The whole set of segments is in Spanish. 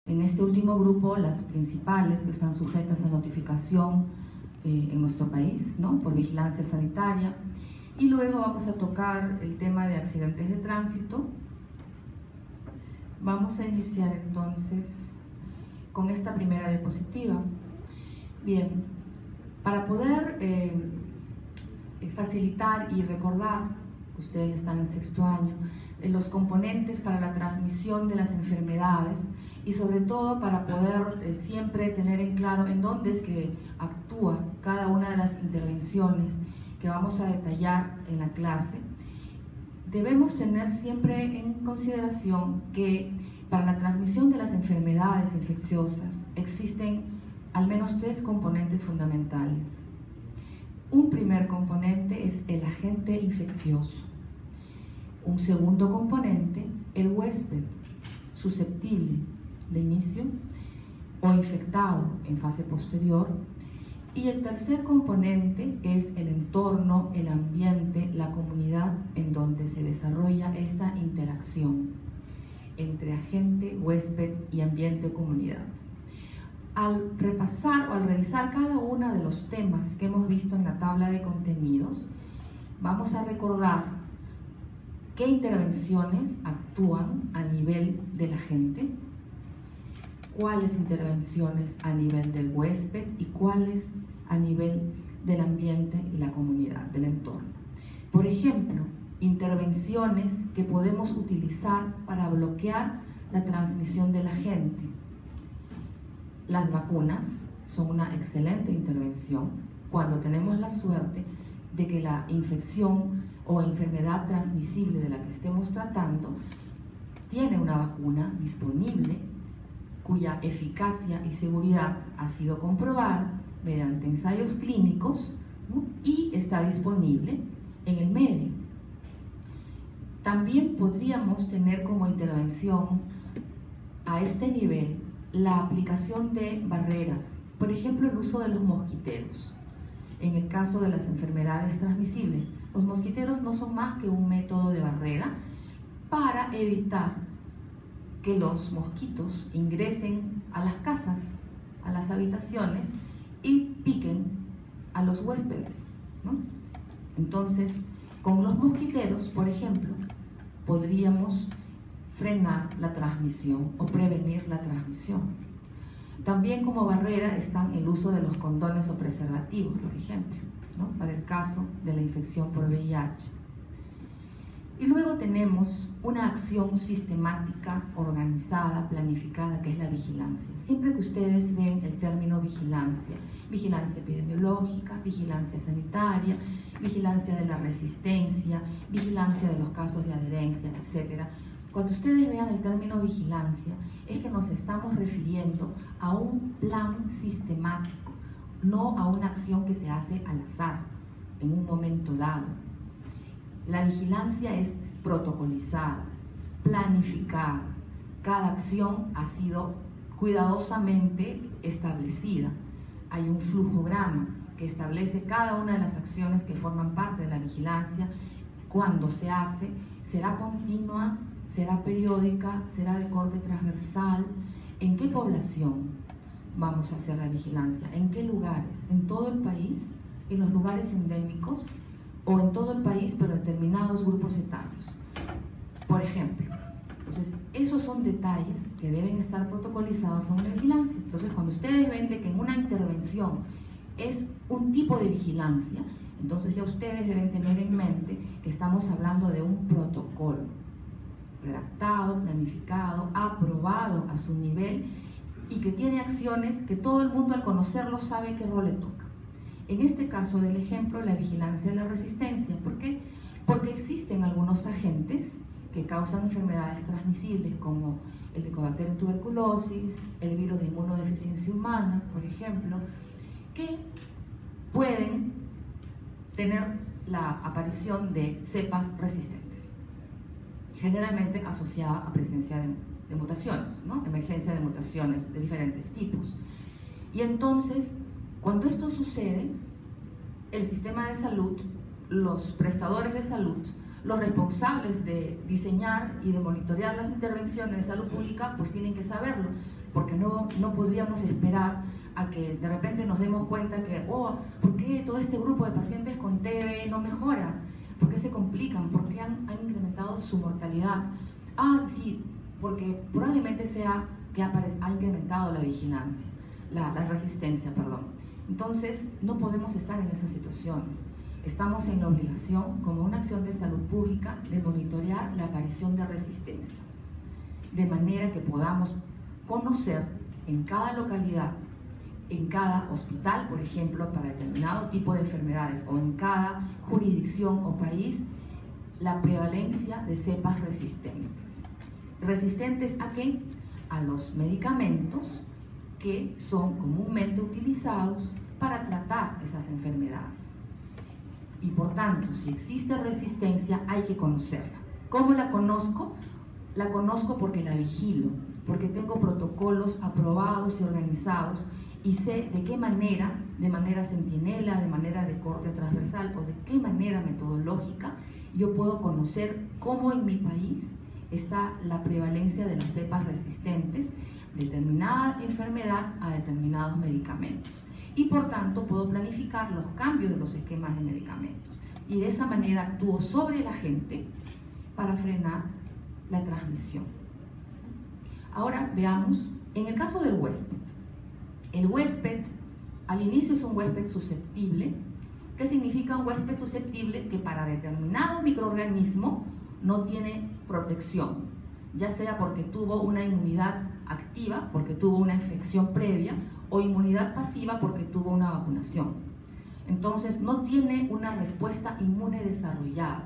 En este último grupo, las principales que están sujetas a notificación en nuestro país, ¿no?, por vigilancia sanitaria. Y luego vamos a tocar el tema de accidentes de tránsito. Vamos a iniciar entonces con esta primera diapositiva. Bien, para poder facilitar y recordar, ustedes están en sexto año, los componentes para la transmisión de las enfermedades y sobre todo para poder siempre tener en claro en dónde es que actúa cada una de las intervenciones que vamos a detallar en la clase, debemos tener siempre en consideración que para la transmisión de las enfermedades infecciosas existen al menos 3 componentes fundamentales. Un primer componente es el agente infeccioso. Un segundo componente, el huésped susceptible de inicio o infectado en fase posterior. Y el tercer componente es el entorno, el ambiente, la comunidad en donde se desarrolla esta interacción entre agente, huésped y ambiente o comunidad. Al repasar o al revisar cada uno de los temas que hemos visto en la tabla de contenidos, vamos a recordar qué intervenciones actúan a nivel del agente, cuáles intervenciones a nivel del huésped y cuáles a nivel del ambiente y la comunidad, del entorno. Por ejemplo, intervenciones que podemos utilizar para bloquear la transmisión del agente. Las vacunas son una excelente intervención cuando tenemos la suerte de que la infección o enfermedad transmisible de la que estemos tratando tiene una vacuna disponible cuya eficacia y seguridad ha sido comprobada mediante ensayos clínicos, ¿no?, y está disponible en el medio. También podríamos tener como intervención a este nivel la aplicación de barreras, por ejemplo el uso de los mosquiteros. En el caso de las enfermedades transmisibles, los mosquiteros no son más que un método de barrera para evitar que los mosquitos ingresen a las casas, a las habitaciones y piquen a los huéspedes, ¿no? Entonces, con los mosquiteros, por ejemplo, podríamos frenar la transmisión o prevenir la transmisión. También como barrera están el uso de los condones o preservativos, por ejemplo, ¿no?, para el caso de la infección por VIH. Y luego tenemos una acción sistemática, organizada, planificada, que es la vigilancia. Siempre que ustedes ven el término vigilancia, vigilancia epidemiológica, vigilancia sanitaria, vigilancia de la resistencia, vigilancia de los casos de adherencia, etc. Cuando ustedes vean el término vigilancia, es que nos estamos refiriendo a un plan sistemático, no a una acción que se hace al azar, en un momento dado. La vigilancia es protocolizada, planificada. Cada acción ha sido cuidadosamente establecida. Hay un flujograma que establece cada una de las acciones que forman parte de la vigilancia, cuándo se hace, será continua, será periódica, será de corte transversal, en qué población vamos a hacer la vigilancia, en qué lugares, en todo el país, en los lugares endémicos, o en todo el país, pero en determinados grupos etarios, por ejemplo. Entonces, esos son detalles que deben estar protocolizados en una vigilancia. Entonces, cuando ustedes ven de que en una intervención es un tipo de vigilancia, entonces ya ustedes deben tener en mente que estamos hablando de un protocolo redactado, planificado, aprobado a su nivel y que tiene acciones que todo el mundo al conocerlo sabe qué rol le toca. En este caso del ejemplo, la vigilancia de la resistencia. ¿Por qué? Porque existen algunos agentes que causan enfermedades transmisibles como el Helicobacter tuberculosis, el virus de inmunodeficiencia humana, por ejemplo, que pueden tener la aparición de cepas resistentes, generalmente asociada a presencia de mutaciones, ¿no?, emergencia de mutaciones de diferentes tipos. Y entonces, cuando esto sucede, el sistema de salud, los prestadores de salud, los responsables de diseñar y de monitorear las intervenciones de salud pública, pues tienen que saberlo. porque no podríamos esperar a que de repente nos demos cuenta que, ¿por qué todo este grupo de pacientes con TB no mejora? ¿Por qué se complican? ¿Por qué han incrementado su mortalidad? Sí, porque probablemente sea que ha incrementado la vigilancia, la resistencia, perdón. Entonces, no podemos estar en esas situaciones. Estamos en la obligación, como una acción de salud pública, de monitorear la aparición de resistencia, de manera que podamos conocer en cada localidad, en cada hospital, por ejemplo, para determinado tipo de enfermedades, o en cada jurisdicción o país, la prevalencia de cepas resistentes. ¿Resistentes a qué? A los medicamentos que son comúnmente utilizados para tratar esas enfermedades. Y por tanto, si existe resistencia, hay que conocerla. ¿Cómo la conozco? La conozco porque la vigilo, porque tengo protocolos aprobados y organizados y sé de qué manera, de manera centinela, de manera de corte transversal o de qué manera metodológica, yo puedo conocer cómo en mi país está la prevalencia de las cepas resistentes de determinada enfermedad a determinados medicamentos. Y por tanto puedo planificar los cambios de los esquemas de medicamentos. Y de esa manera actúo sobre la gente para frenar la transmisión. Ahora veamos, en el caso del huésped. El huésped, al inicio es un huésped susceptible. ¿Qué significa un huésped susceptible? Que para determinado microorganismo no tiene protección, ya sea porque tuvo una inmunidad activa, porque tuvo una infección previa, o inmunidad pasiva porque tuvo una vacunación. Entonces no tiene una respuesta inmune desarrollada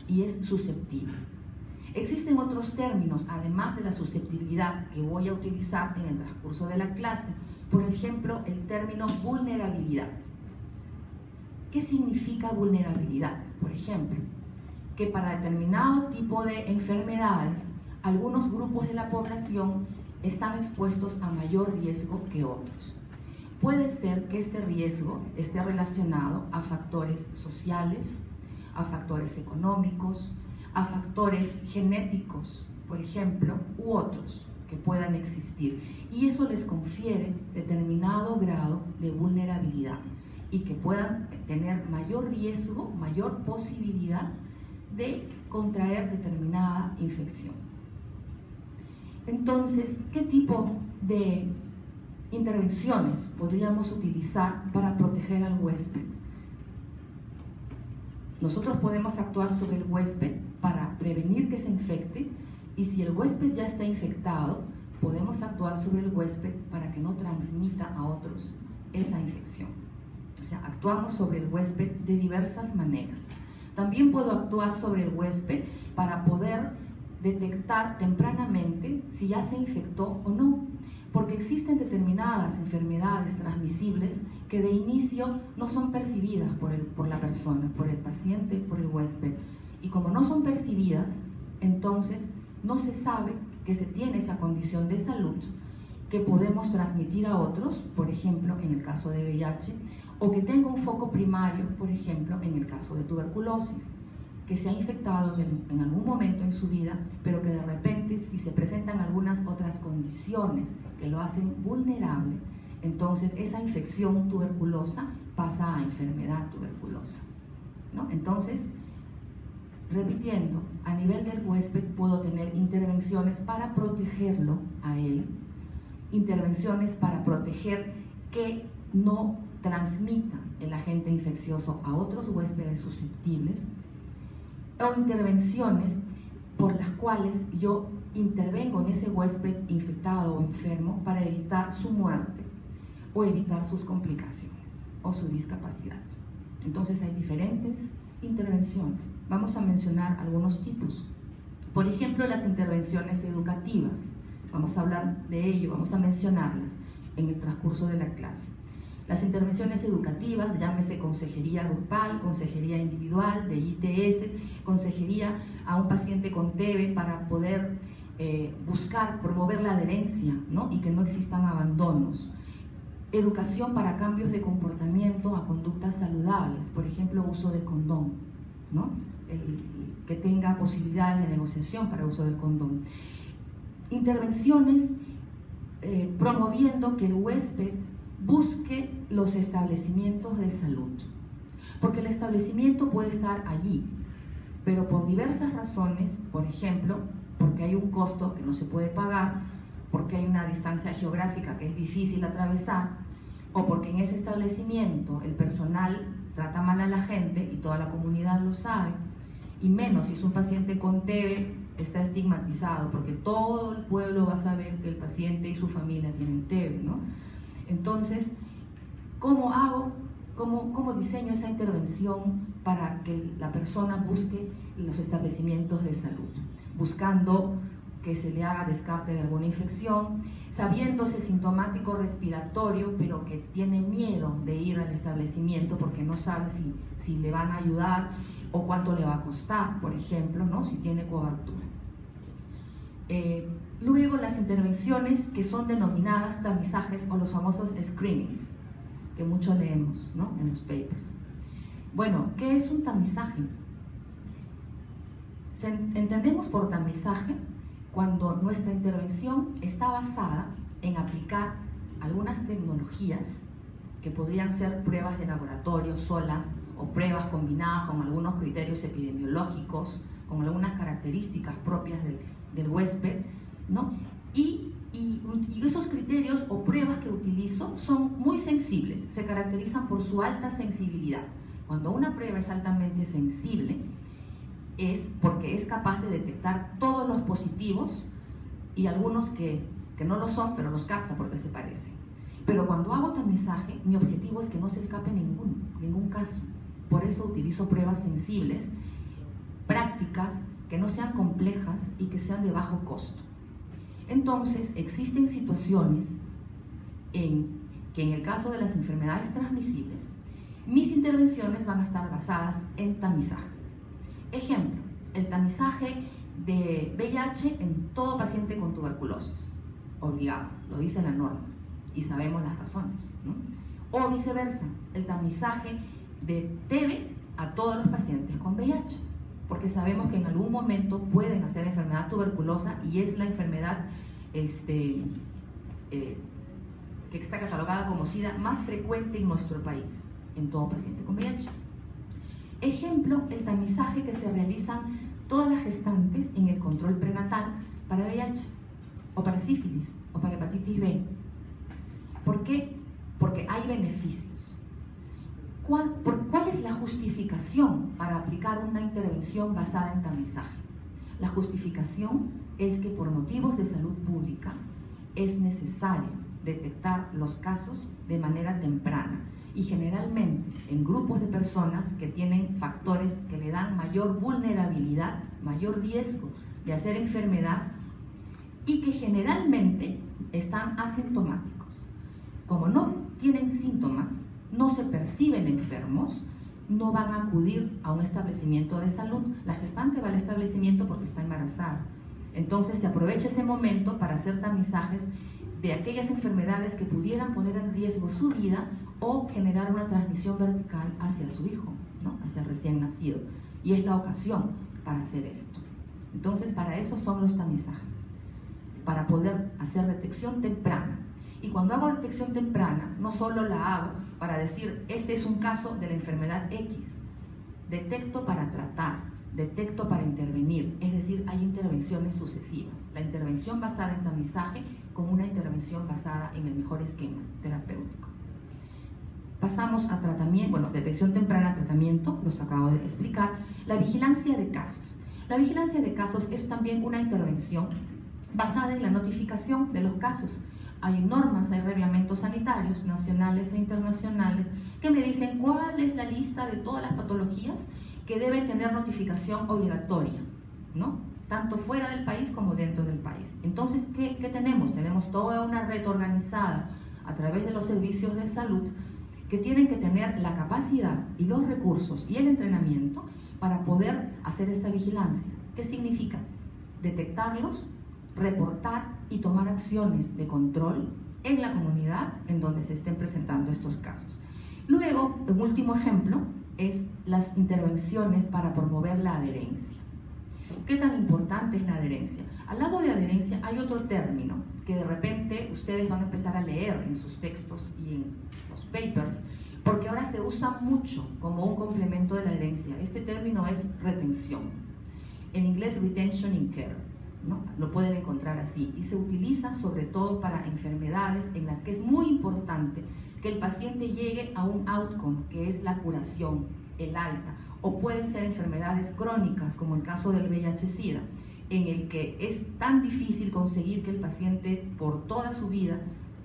y es susceptible. Existen otros términos, además de la susceptibilidad, que voy a utilizar en el transcurso de la clase. Por ejemplo, el término vulnerabilidad. ¿Qué significa vulnerabilidad? Por ejemplo, que para determinado tipo de enfermedades, algunos grupos de la población están expuestos a mayor riesgo que otros. Puede ser que este riesgo esté relacionado a factores sociales, a factores económicos, a factores genéticos, por ejemplo, u otros que puedan existir. Y eso les confiere determinado grado de vulnerabilidad y que puedan tener mayor riesgo, mayor posibilidad de contraer determinada infección. Entonces, ¿qué tipo de intervenciones podríamos utilizar para proteger al huésped? Nosotros podemos actuar sobre el huésped para prevenir que se infecte, y si el huésped ya está infectado, podemos actuar sobre el huésped para que no transmita a otros esa infección. O sea, actuamos sobre el huésped de diversas maneras. También puedo actuar sobre el huésped para poder detectar tempranamente si ya se infectó o no, porque existen determinadas enfermedades transmisibles que de inicio no son percibidas por la persona, por el paciente, por el huésped, y como no son percibidas, entonces no se sabe que se tiene esa condición de salud que podemos transmitir a otros, por ejemplo, en el caso de VIH, o que tenga un foco primario, por ejemplo, en el caso de tuberculosis, que se ha infectado en algún momento en su vida, pero que de repente, si se presentan algunas otras condiciones que lo hacen vulnerable, entonces esa infección tuberculosa pasa a enfermedad tuberculosa, ¿no? Entonces, repitiendo, a nivel del huésped puedo tener intervenciones para protegerlo a él, intervenciones para proteger que no transmita el agente infeccioso a otros huéspedes susceptibles, o intervenciones por las cuales yo intervengo en ese huésped infectado o enfermo para evitar su muerte o evitar sus complicaciones o su discapacidad. Entonces hay diferentes intervenciones. Vamos a mencionar algunos tipos. Por ejemplo, las intervenciones educativas. Vamos a hablar de ello, vamos a mencionarlas en el transcurso de la clase. Las intervenciones educativas, llámese consejería grupal, consejería individual, de ITS, consejería a un paciente con TB para poder buscar, promover la adherencia, ¿no? Y que no existan abandonos. Educación para cambios de comportamiento a conductas saludables, por ejemplo, uso del condón, ¿no? Que tenga posibilidades de negociación para uso del condón. Intervenciones promoviendo que el huésped busque los establecimientos de salud, porque el establecimiento puede estar allí, pero por diversas razones, por ejemplo, porque hay un costo que no se puede pagar, porque hay una distancia geográfica que es difícil atravesar, o porque en ese establecimiento el personal trata mal a la gente y toda la comunidad lo sabe, y menos si es un paciente con TB, está estigmatizado, porque todo el pueblo va a saber que el paciente y su familia tienen TB, ¿no? Entonces, ¿cómo hago? ¿Cómo diseño esa intervención para que la persona busque los establecimientos de salud? Buscando que se le haga descarte de alguna infección, sabiéndose sintomático respiratorio, pero que tiene miedo de ir al establecimiento porque no sabe si le van a ayudar o cuánto le va a costar, por ejemplo, ¿no? Si tiene cobertura. Luego las intervenciones que son denominadas tamizajes o los famosos screenings, que mucho leemos, ¿no?, en los papers. Bueno, ¿qué es un tamizaje? Entendemos por tamizaje cuando nuestra intervención está basada en aplicar algunas tecnologías que podrían ser pruebas de laboratorio solas o pruebas combinadas con algunos criterios epidemiológicos, con algunas características propias del huésped, ¿no? Y esos criterios o pruebas que utilizo son muy sensibles, se caracterizan por su alta sensibilidad. Cuando una prueba es altamente sensible, es porque es capaz de detectar todos los positivos y algunos que no lo son, pero los capta porque se parecen. Pero cuando hago tamizaje, mi objetivo es que no se escape ningún caso. Por eso utilizo pruebas sensibles, prácticas, que no sean complejas y que sean de bajo costo. Entonces, existen situaciones que en el caso de las enfermedades transmisibles, mis intervenciones van a estar basadas en tamizajes. Ejemplo, el tamizaje de VIH en todo paciente con tuberculosis, obligado, lo dice la norma y sabemos las razones, ¿no? O viceversa, el tamizaje de TB a todos los pacientes con VIH, porque sabemos que en algún momento pueden hacer enfermedad tuberculosa y es la enfermedad que está catalogada como SIDA más frecuente en nuestro país, en todo paciente con VIH. Ejemplo, el tamizaje que se realizan todas las gestantes en el control prenatal para VIH, o para sífilis, o para hepatitis B. ¿Por qué? Porque hay beneficios. ¿Cuál es la justificación para aplicar una intervención basada en tamizaje? La justificación es que por motivos de salud pública es necesario detectar los casos de manera temprana y generalmente en grupos de personas que tienen factores que le dan mayor vulnerabilidad, mayor riesgo de hacer enfermedad y que generalmente están asintomáticos. Como no tienen síntomas, no se perciben enfermos, no van a acudir a un establecimiento de salud. La gestante va al establecimiento porque está embarazada. Entonces se aprovecha ese momento para hacer tamizajes de aquellas enfermedades que pudieran poner en riesgo su vida o generar una transmisión vertical hacia su hijo, ¿no?, hacia el recién nacido. Y es la ocasión para hacer esto. Entonces, para eso son los tamizajes, para poder hacer detección temprana. Y cuando hago detección temprana, no solo la hago para decir, este es un caso de la enfermedad X, detecto para tratar, detecto para intervenir, es decir, hay intervenciones sucesivas. La intervención basada en tamizaje con una intervención basada en el mejor esquema terapéutico. Pasamos a tratamiento, bueno, detección temprana, tratamiento, los acabo de explicar. La vigilancia de casos. La vigilancia de casos es también una intervención basada en la notificación de los casos. Hay normas, hay reglamentos sanitarios nacionales e internacionales que me dicen cuál es la lista de todas las patologías que deben tener notificación obligatoria, ¿no?, tanto fuera del país como dentro del país. Entonces, ¿qué tenemos? Tenemos toda una red organizada a través de los servicios de salud que tienen que tener la capacidad y los recursos y el entrenamiento para poder hacer esta vigilancia. ¿Qué significa? Detectarlos, reportar y tomar acciones de control en la comunidad en donde se estén presentando estos casos. Luego, un último ejemplo es las intervenciones para promover la adherencia. ¿Qué tan importante es la adherencia? Al lado de adherencia hay otro término que de repente ustedes van a empezar a leer en sus textos y en los papers, porque ahora se usa mucho como un complemento de la herencia. Este término es retención. En inglés, retention in care, ¿no? Lo pueden encontrar así. Y se utiliza sobre todo para enfermedades en las que es muy importante que el paciente llegue a un outcome, que es la curación, el alta. O pueden ser enfermedades crónicas, como el caso del VIH-Sida, en el que es tan difícil conseguir que el paciente por toda su vida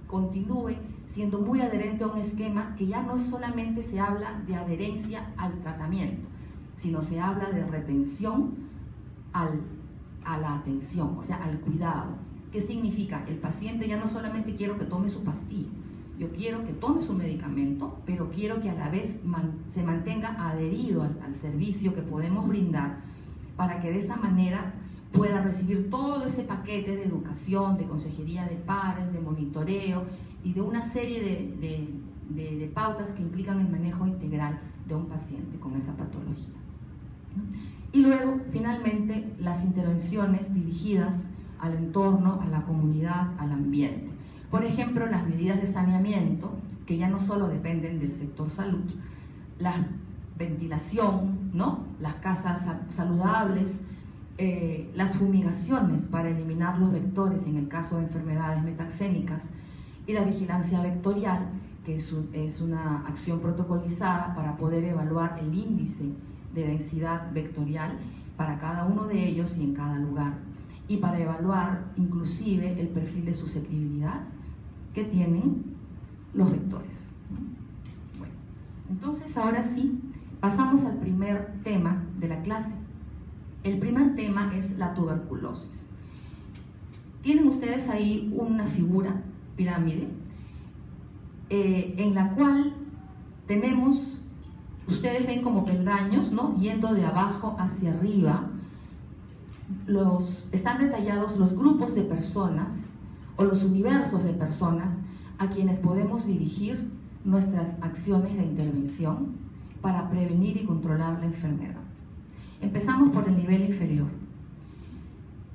continúe siendo muy adherente a un esquema que ya no solamente se habla de adherencia al tratamiento, sino se habla de retención a la atención, o sea, al cuidado. ¿Qué significa? El paciente ya no solamente quiero que tome su pastilla, yo quiero que tome su medicamento, pero quiero que a la vez se mantenga adherido al servicio que podemos brindar, para que de esa manera pueda recibir todo ese paquete de educación, de consejería de pares, de monitoreo y de una serie de pautas que implican el manejo integral de un paciente con esa patología, ¿no? Y luego, finalmente, las intervenciones dirigidas al entorno, a la comunidad, al ambiente. Por ejemplo, las medidas de saneamiento, que ya no solo dependen del sector salud, la ventilación, ¿no? Las casas saludables, las fumigaciones para eliminar los vectores en el caso de enfermedades metaxénicas, y la vigilancia vectorial, que es una acción protocolizada para poder evaluar el índice de densidad vectorial para cada uno de ellos y en cada lugar, y para evaluar inclusive el perfil de susceptibilidad que tienen los vectores. Bueno, entonces ahora sí, pasamos al primer tema de la clase. El primer tema es la tuberculosis. Tienen ustedes ahí una figura, pirámide, en la cual tenemos, ustedes ven como peldaños, ¿no? Yendo de abajo hacia arriba. Están detallados los grupos de personas o los universos de personas a quienes podemos dirigir nuestras acciones de intervención para prevenir y controlar la enfermedad. Empezamos por el nivel inferior.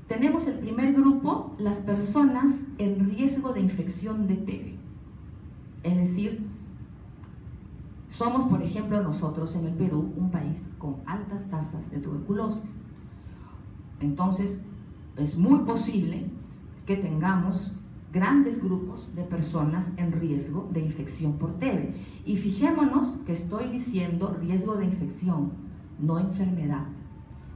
Tenemos el primer grupo, las personas en riesgo de infección de TB. Es decir, somos, por ejemplo, nosotros en el Perú, un país con altas tasas de tuberculosis. Entonces, es muy posible que tengamos grandes grupos de personas en riesgo de infección por TB. Y fijémonos que estoy diciendo riesgo de infección, no enfermedad.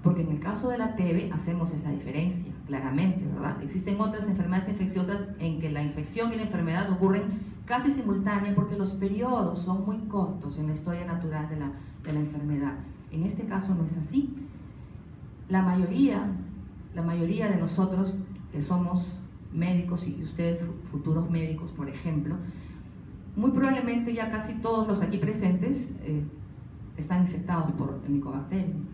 Porque en el caso de la TB hacemos esa diferencia, claramente, ¿verdad? Existen otras enfermedades infecciosas en que la infección y la enfermedad ocurren casi simultánea porque los periodos son muy cortos en la historia natural de la enfermedad. En este caso no es así. La mayoría de nosotros que somos médicos y ustedes futuros médicos, por ejemplo, muy probablemente ya casi todos los aquí presentes están infectados por el Mycobacterium.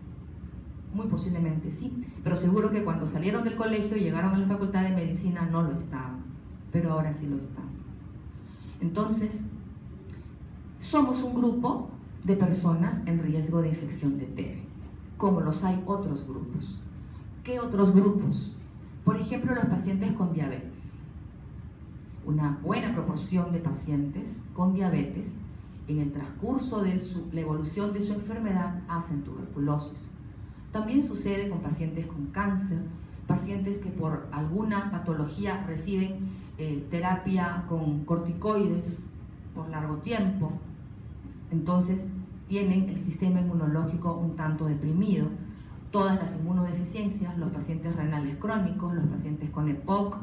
Muy posiblemente sí, pero seguro que cuando salieron del colegio y llegaron a la facultad de medicina no lo estaban, pero ahora sí lo están. Entonces, somos un grupo de personas en riesgo de infección de TB, como los hay otros grupos. ¿Qué otros grupos? Por ejemplo, los pacientes con diabetes. Una buena proporción de pacientes con diabetes, en el transcurso de la evolución de su enfermedad, hacen tuberculosis. También sucede con pacientes con cáncer, pacientes que por alguna patología reciben terapia con corticoides por largo tiempo. Entonces tienen el sistema inmunológico un tanto deprimido. Todas las inmunodeficiencias, los pacientes renales crónicos, los pacientes con EPOC,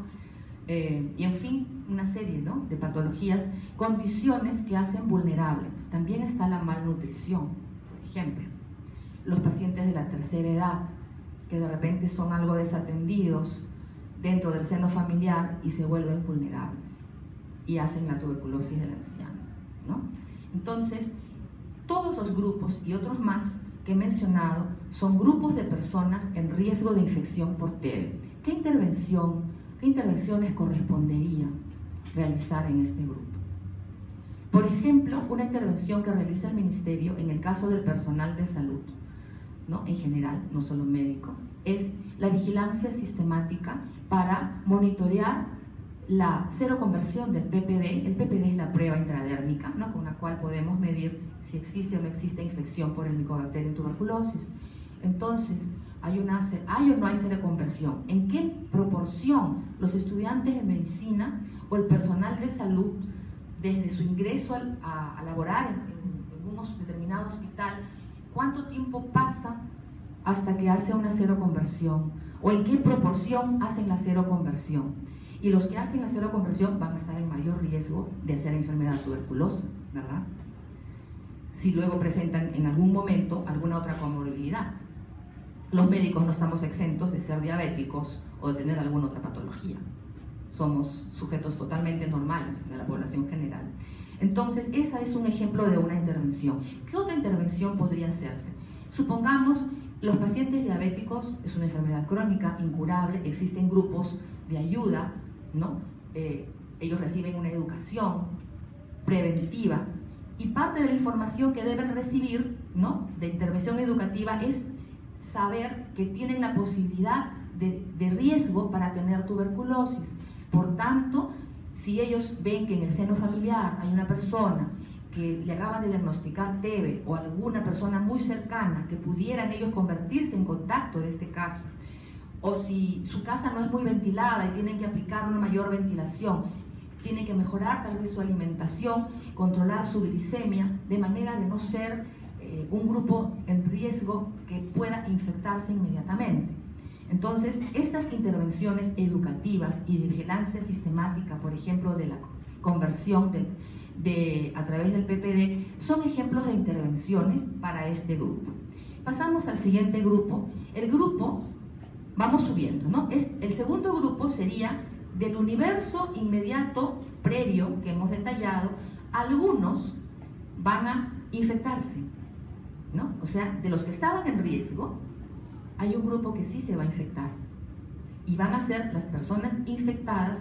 y en fin, una serie, ¿no?, de patologías, condiciones que hacen vulnerable. También está la malnutrición, por ejemplo. Los pacientes de la tercera edad, que de repente son algo desatendidos dentro del seno familiar y se vuelven vulnerables y hacen la tuberculosis del anciano, ¿no? Entonces, todos los grupos y otros más que he mencionado son grupos de personas en riesgo de infección por TB. ¿Qué intervenciones correspondería realizar en este grupo? Por ejemplo, una intervención que realiza el Ministerio en el caso del personal de salud, ¿no?, en general, no solo médico, es la vigilancia sistemática para monitorear la seroconversión del PPD. El PPD es la prueba intradérmica, ¿no?, con la cual podemos medir si existe o no existe infección por el Mycobacterium tuberculosis. Entonces, ¿hay o no hay seroconversión? ¿En qué proporción los estudiantes de medicina o el personal de salud, desde su ingreso a laborar en un determinado hospital, cuánto tiempo pasa hasta que hace una seroconversión? ¿O en qué proporción hacen la seroconversión? Y los que hacen la seroconversión van a estar en mayor riesgo de hacer enfermedad tuberculosa, ¿verdad? Si luego presentan en algún momento alguna otra comorbilidad. Los médicos no estamos exentos de ser diabéticos o de tener alguna otra patología. Somos sujetos totalmente normales de la población general. Entonces, ese es un ejemplo de una intervención. ¿Qué otra intervención podría hacerse? Supongamos, los pacientes diabéticos es una enfermedad crónica, incurable, existen grupos de ayuda, ¿no? Ellos reciben una educación preventiva y parte de la información que deben recibir, ¿no?, de intervención educativa es saber que tienen la posibilidad de riesgo para tener tuberculosis. Por tanto, si ellos ven que en el seno familiar hay una persona que le acaban de diagnosticar TB o alguna persona muy cercana que pudieran ellos convertirse en contacto de este caso, o si su casa no es muy ventilada y tienen que aplicar una mayor ventilación, tienen que mejorar tal vez su alimentación, controlar su glicemia, de manera de no ser un grupo en riesgo que pueda infectarse inmediatamente. Entonces, estas intervenciones educativas y de vigilancia sistemática, por ejemplo, de la conversión a través del PPD, son ejemplos de intervenciones para este grupo. Pasamos al siguiente grupo. El grupo, vamos subiendo, ¿no? El segundo grupo sería del universo inmediato previo que hemos detallado. Algunos van a infectarse, ¿no? O sea, de los que estaban en riesgo, hay un grupo que sí se va a infectar y van a ser las personas infectadas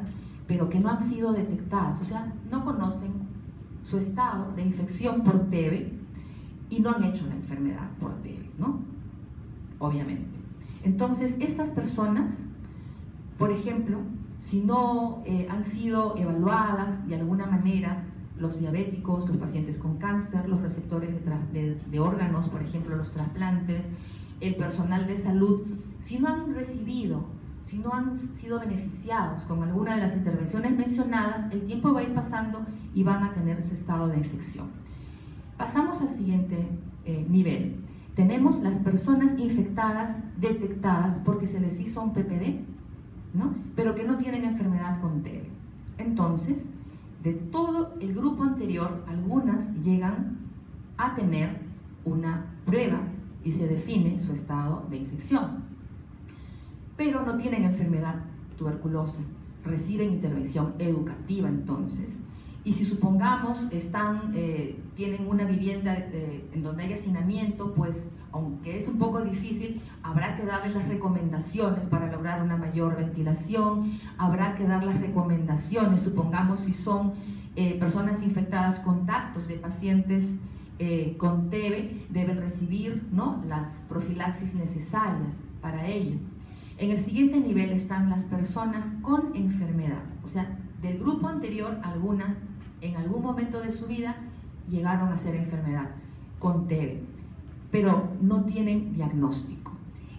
pero que no han sido detectadas, o sea, no conocen su estado de infección por TB y no han hecho la enfermedad por TB, ¿no? Obviamente. Entonces, estas personas, por ejemplo, si no han sido evaluadas de alguna manera, los diabéticos, los pacientes con cáncer, los receptores de órganos, por ejemplo, los trasplantes, el personal de salud, si no han recibido, si no han sido beneficiados con alguna de las intervenciones mencionadas, el tiempo va a ir pasando y van a tener ese estado de infección. Pasamos al siguiente nivel. Tenemos las personas infectadas detectadas porque se les hizo un PPD, ¿no?, pero que no tienen enfermedad con TB. Entonces, de todo el grupo anterior, algunas llegan a tener una prueba y se define su estado de infección, pero no tienen enfermedad tuberculosa, reciben intervención educativa entonces, y si supongamos tienen una vivienda en donde hay hacinamiento, pues aunque es un poco difícil, habrá que darles las recomendaciones para lograr una mayor ventilación, habrá que dar las recomendaciones, supongamos si son personas infectadas, contactos de pacientes con TB, deben recibir, ¿no?, las profilaxis necesarias para ello. En el siguiente nivel están las personas con enfermedad, o sea, del grupo anterior, algunas en algún momento de su vida llegaron a ser enfermedad con TB, pero no tienen diagnóstico.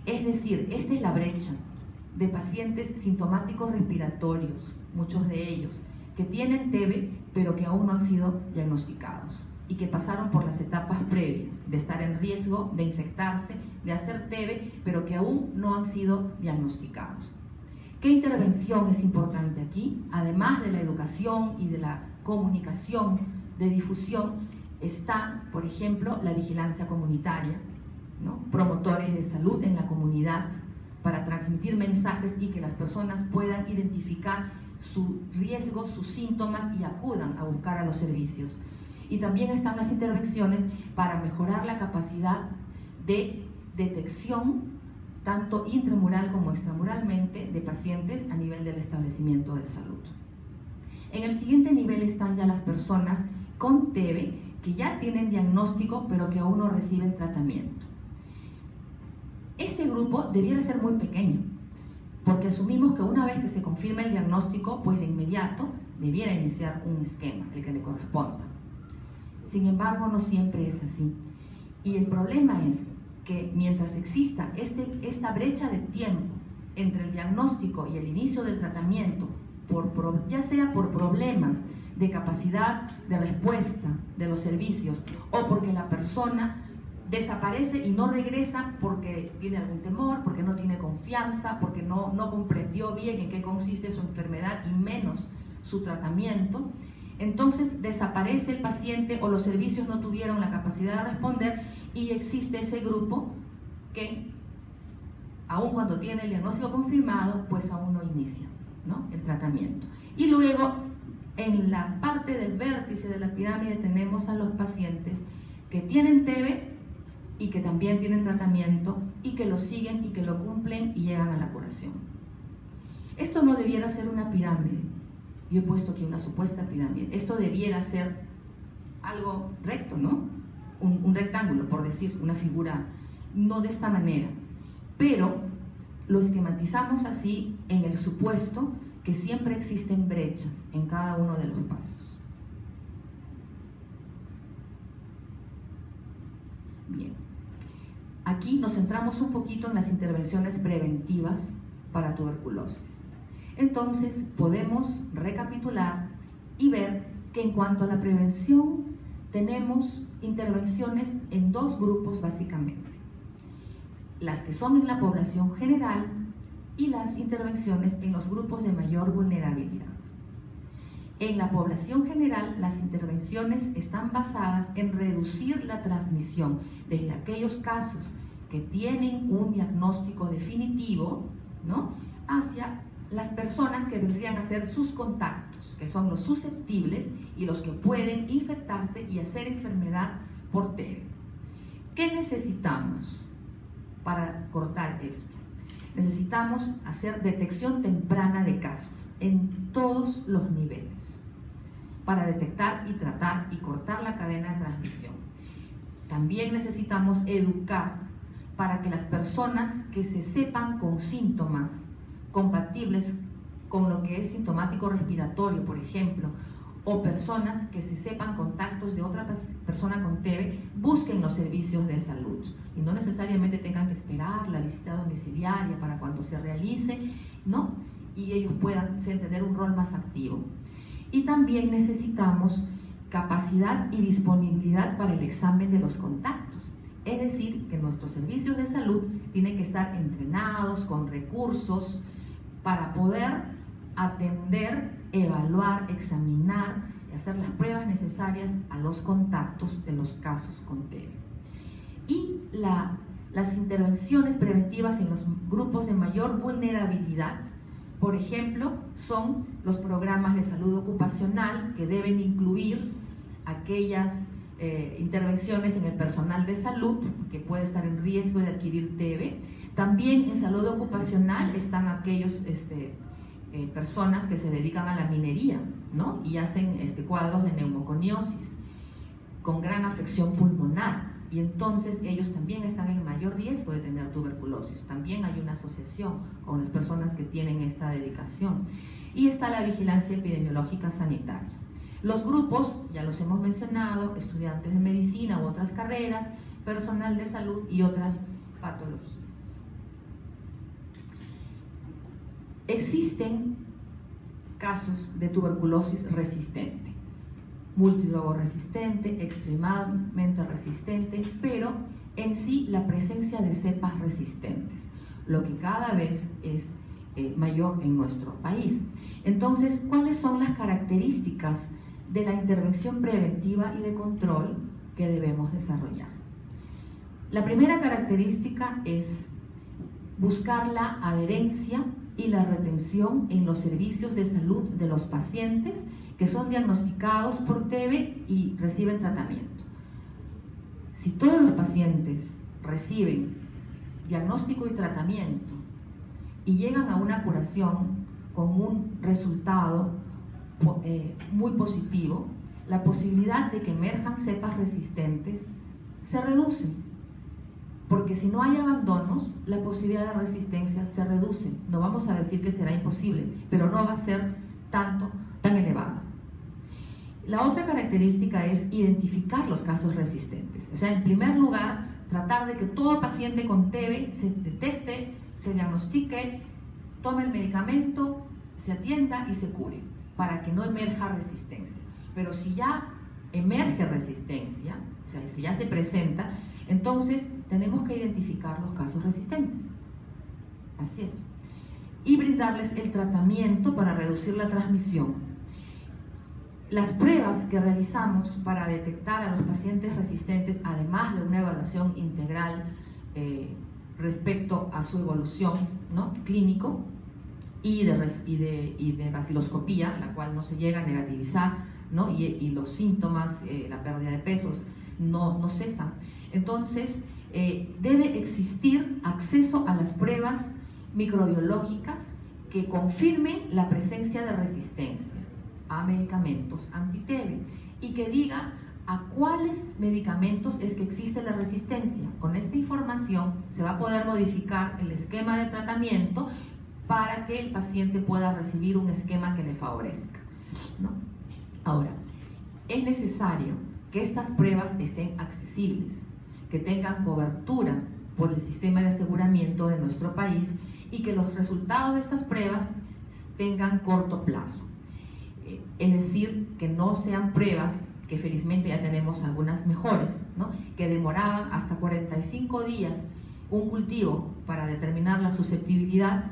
Es decir, esta es la brecha de pacientes sintomáticos respiratorios, muchos de ellos, que tienen TB, pero que aún no han sido diagnosticados y que pasaron por las etapas previas de estar en riesgo de infectarse, de hacer TB, pero que aún no han sido diagnosticados. ¿Qué intervención es importante aquí? Además de la educación y de la comunicación, de difusión, está, por ejemplo, la vigilancia comunitaria, ¿no?, promotores de salud en la comunidad para transmitir mensajes y que las personas puedan identificar su riesgo, sus síntomas y acudan a buscar a los servicios. Y también están las intervenciones para mejorar la capacidad de detección, tanto intramural como extramuralmente, de pacientes a nivel del establecimiento de salud. En el siguiente nivel están ya las personas con TB que ya tienen diagnóstico pero que aún no reciben tratamiento. Este grupo debiera ser muy pequeño, porque asumimos que una vez que se confirma el diagnóstico, pues de inmediato debiera iniciar un esquema, el que le corresponda. Sin embargo, no siempre es así. Y el problema es que mientras exista esta brecha de tiempo entre el diagnóstico y el inicio del tratamiento, ya sea por problemas de capacidad de respuesta de los servicios o porque la persona desaparece y no regresa porque tiene algún temor, porque no tiene confianza, porque no comprendió bien en qué consiste su enfermedad y menos su tratamiento, entonces desaparece el paciente o los servicios no tuvieron la capacidad de responder y existe ese grupo que, aun cuando tiene el diagnóstico confirmado, pues aún no inicia, ¿no?, el tratamiento. Y luego, en la parte del vértice de la pirámide tenemos a los pacientes que tienen TB y que también tienen tratamiento y que lo siguen y que lo cumplen y llegan a la curación. Esto no debiera ser una pirámide. Yo he puesto aquí una supuesta pirámide. Esto debiera ser algo recto, ¿no? Un rectángulo, por decir, una figura, no de esta manera. Pero lo esquematizamos así en el supuesto que siempre existen brechas en cada uno de los pasos. Bien. Aquí nos centramos un poquito en las intervenciones preventivas para tuberculosis. Entonces, podemos recapitular y ver que en cuanto a la prevención, tenemos intervenciones en dos grupos básicamente. Las que son en la población general y las intervenciones en los grupos de mayor vulnerabilidad. En la población general, las intervenciones están basadas en reducir la transmisión desde aquellos casos que tienen un diagnóstico definitivo, ¿no?, hacia las personas que vendrían a ser sus contactos, que son los susceptibles y los que pueden infectarse y hacer enfermedad por TB. ¿Qué necesitamos para cortar esto? Necesitamos hacer detección temprana de casos en todos los niveles para detectar y tratar y cortar la cadena de transmisión. También necesitamos educar para que las personas que se sepan con síntomas compatibles con lo que es sintomático respiratorio, por ejemplo, o personas que se sepan contactos de otra persona con TB, busquen los servicios de salud y no necesariamente tengan que esperar la visita domiciliaria para cuando se realice, ¿no?, y ellos puedan tener un rol más activo. Y también necesitamos capacidad y disponibilidad para el examen de los contactos. Es decir, que nuestros servicios de salud tienen que estar entrenados con recursos para poder atender, evaluar, examinar y hacer las pruebas necesarias a los contactos de los casos con TB. Y las intervenciones preventivas en los grupos de mayor vulnerabilidad, por ejemplo, son los programas de salud ocupacional que deben incluir aquellas intervenciones en el personal de salud que puede estar en riesgo de adquirir TB. También en salud ocupacional están aquellos personas que se dedican a la minería, ¿no?, y hacen cuadros de neumoconiosis con gran afección pulmonar, y entonces ellos también están en mayor riesgo de tener tuberculosis. También hay una asociación con las personas que tienen esta dedicación. Y está la vigilancia epidemiológica sanitaria. Los grupos, ya los hemos mencionado, estudiantes de medicina u otras carreras, personal de salud y otras patologías. Existen casos de tuberculosis resistente, multidrogoresistente, extremadamente resistente, pero en sí la presencia de cepas resistentes, lo que cada vez es mayor en nuestro país. Entonces, ¿cuáles son las características de la intervención preventiva y de control que debemos desarrollar? La primera característica es buscar la adherencia y la retención en los servicios de salud de los pacientes que son diagnosticados por TB y reciben tratamiento. Si todos los pacientes reciben diagnóstico y tratamiento y llegan a una curación con un resultado muy positivo, la posibilidad de que emerjan cepas resistentes se reduce. porque si no hay abandonos, la posibilidad de resistencia se reduce. No vamos a decir que será imposible, pero no va a ser tan elevada. La otra característica es identificar los casos resistentes. O sea, en primer lugar, tratar de que todo paciente con TB se detecte, se diagnostique, tome el medicamento, se atienda y se cure, para que no emerja resistencia. Pero si ya emerge resistencia, o sea, si ya se presenta, entonces tenemos que identificar los casos resistentes. Así es. Y brindarles el tratamiento para reducir la transmisión. Las pruebas que realizamos para detectar a los pacientes resistentes, además de una evaluación integral respecto a su evolución, ¿no?, clínico, y de baciloscopía, la cual no se llega a negativizar, ¿no?, y los síntomas, la pérdida de pesos, no cesan. Entonces, debe existir acceso a las pruebas microbiológicas que confirmen la presencia de resistencia a medicamentos anti-TB y que diga a cuáles medicamentos es que existe la resistencia. Con esta información se va a poder modificar el esquema de tratamiento para que el paciente pueda recibir un esquema que le favorezca, ¿no? Ahora, es necesario que estas pruebas estén accesibles, que tengan cobertura por el sistema de aseguramiento de nuestro país y que los resultados de estas pruebas tengan corto plazo. Es decir, que no sean pruebas, que felizmente ya tenemos algunas mejores, ¿no?, que demoraban hasta 45 días un cultivo para determinar la susceptibilidad,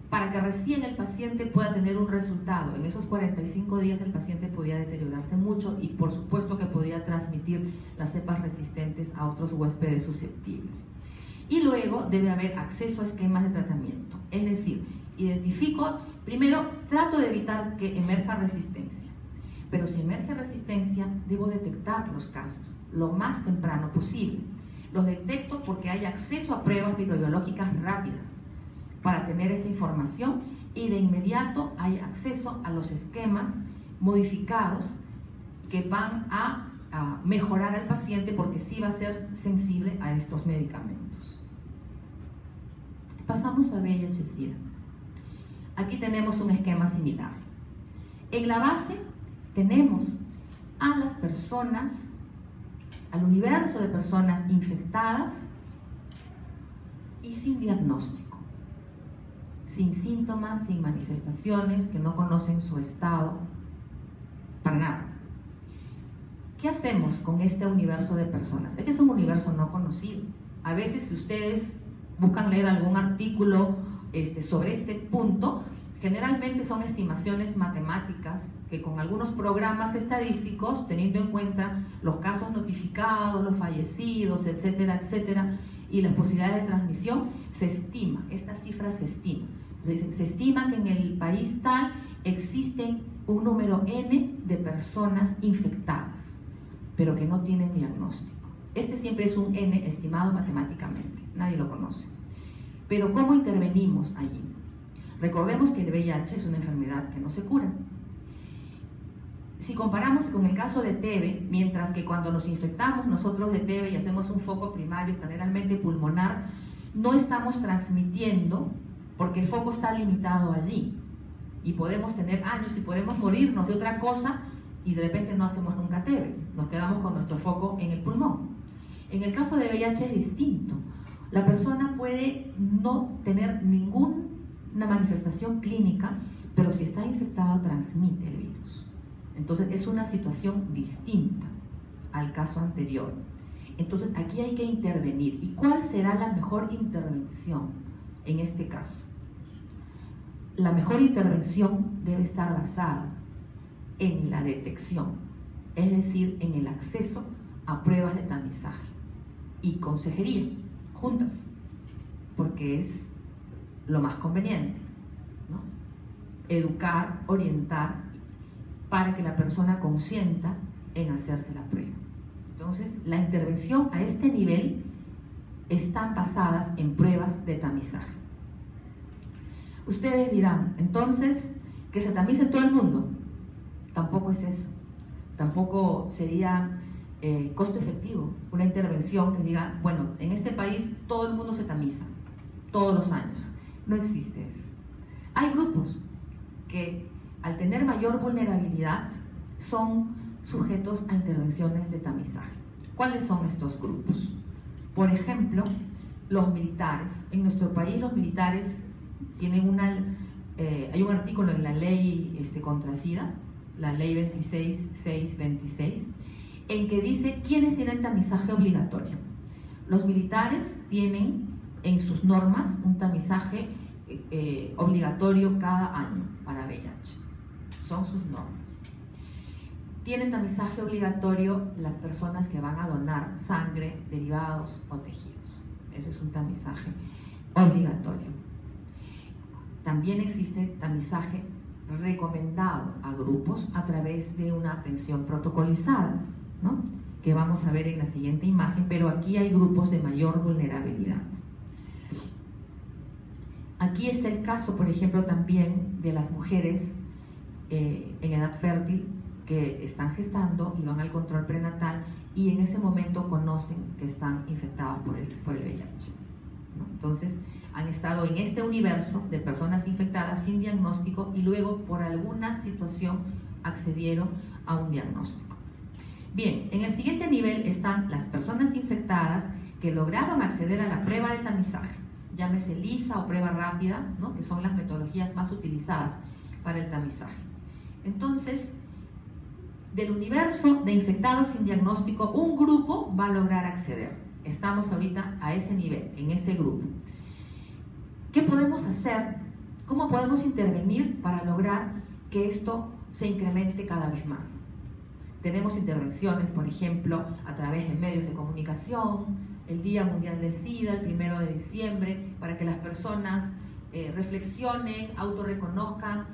para que recién el paciente pueda tener un resultado. En esos 45 días el paciente podía deteriorarse mucho y por supuesto que podía transmitir las cepas resistentes a otros huéspedes susceptibles. Y luego debe haber acceso a esquemas de tratamiento, es decir, identifico, primero trato de evitar que emerja resistencia, pero si emerge resistencia debo detectar los casos lo más temprano posible. Los detecto porque hay acceso a pruebas microbiológicas rápidas para tener esta información y de inmediato hay acceso a los esquemas modificados que van a mejorar al paciente porque sí va a ser sensible a estos medicamentos. Pasamos a VIH-Sida. Aquí tenemos un esquema similar. En la base tenemos a las personas, al universo de personas infectadas y sin diagnóstico, sin síntomas, sin manifestaciones, que no conocen su estado, para nada. ¿Qué hacemos con este universo de personas? Este es un universo no conocido. A veces, si ustedes buscan leer algún artículo sobre este punto, generalmente son estimaciones matemáticas que con algunos programas estadísticos, teniendo en cuenta los casos notificados, los fallecidos, etcétera, etcétera, y las posibilidades de transmisión, se estima, esta cifra se estima. Entonces, se estima que en el país tal existen un número N de personas infectadas, pero que no tienen diagnóstico. Este siempre es un N estimado matemáticamente, nadie lo conoce. Pero ¿cómo intervenimos allí? Recordemos que el VIH es una enfermedad que no se cura. Si comparamos con el caso de TB, mientras que cuando nos infectamos nosotros de TB y hacemos un foco primario, generalmente pulmonar, no estamos transmitiendo porque el foco está limitado allí. Y podemos tener años y podemos morirnos de otra cosa y de repente no hacemos nunca TB. Nos quedamos con nuestro foco en el pulmón. En el caso de VIH es distinto. La persona puede no tener ninguna manifestación clínica, pero si está infectada transmite el virus. Entonces es una situación distinta al caso anterior. Entonces aquí hay que intervenir. ¿Y cuál será la mejor intervención en este caso? La mejor intervención debe estar basada en la detección, es decir, en el acceso a pruebas de tamizaje y consejería juntas, porque es lo más conveniente, ¿no? Educar, orientar, para que la persona consienta en hacerse la prueba. Entonces, la intervención a este nivel están basadas en pruebas de tamizaje. Ustedes dirán, entonces, que se tamice todo el mundo. Tampoco es eso. Tampoco sería costo efectivo, una intervención que diga, bueno, en este país todo el mundo se tamiza, todos los años. No existe eso. Hay grupos que al tener mayor vulnerabilidad son sujetos a intervenciones de tamizaje. ¿Cuáles son estos grupos? Por ejemplo, los militares. En nuestro país los militares tienen hay un artículo en la ley contra SIDA, la ley 26.626, en que dice quiénes tienen tamizaje obligatorio. Los militares tienen en sus normas un tamizaje obligatorio cada año para VIH. Son sus normas. Tienen tamizaje obligatorio las personas que van a donar sangre, derivados o tejidos. Eso es un tamizaje obligatorio. También existe tamizaje recomendado a grupos a través de una atención protocolizada, ¿no?, que vamos a ver en la siguiente imagen, pero aquí hay grupos de mayor vulnerabilidad. Aquí está el caso, por ejemplo, también de las mujeres en edad fértil que están gestando y van al control prenatal y en ese momento conocen que están infectadas por el VIH, ¿no? Entonces, han estado en este universo de personas infectadas sin diagnóstico y luego por alguna situación accedieron a un diagnóstico. Bien, en el siguiente nivel están las personas infectadas que lograron acceder a la prueba de tamizaje, llámese LISA o prueba rápida, ¿no?, que son las metodologías más utilizadas para el tamizaje. Entonces, del universo de infectados sin diagnóstico, un grupo va a lograr acceder. Estamos ahorita a ese nivel, en ese grupo. ¿Qué podemos hacer? ¿Cómo podemos intervenir para lograr que esto se incremente cada vez más? Tenemos intervenciones, por ejemplo, a través de medios de comunicación, el Día Mundial del SIDA, el 1 de diciembre, para que las personas reflexionen, autorreconozcan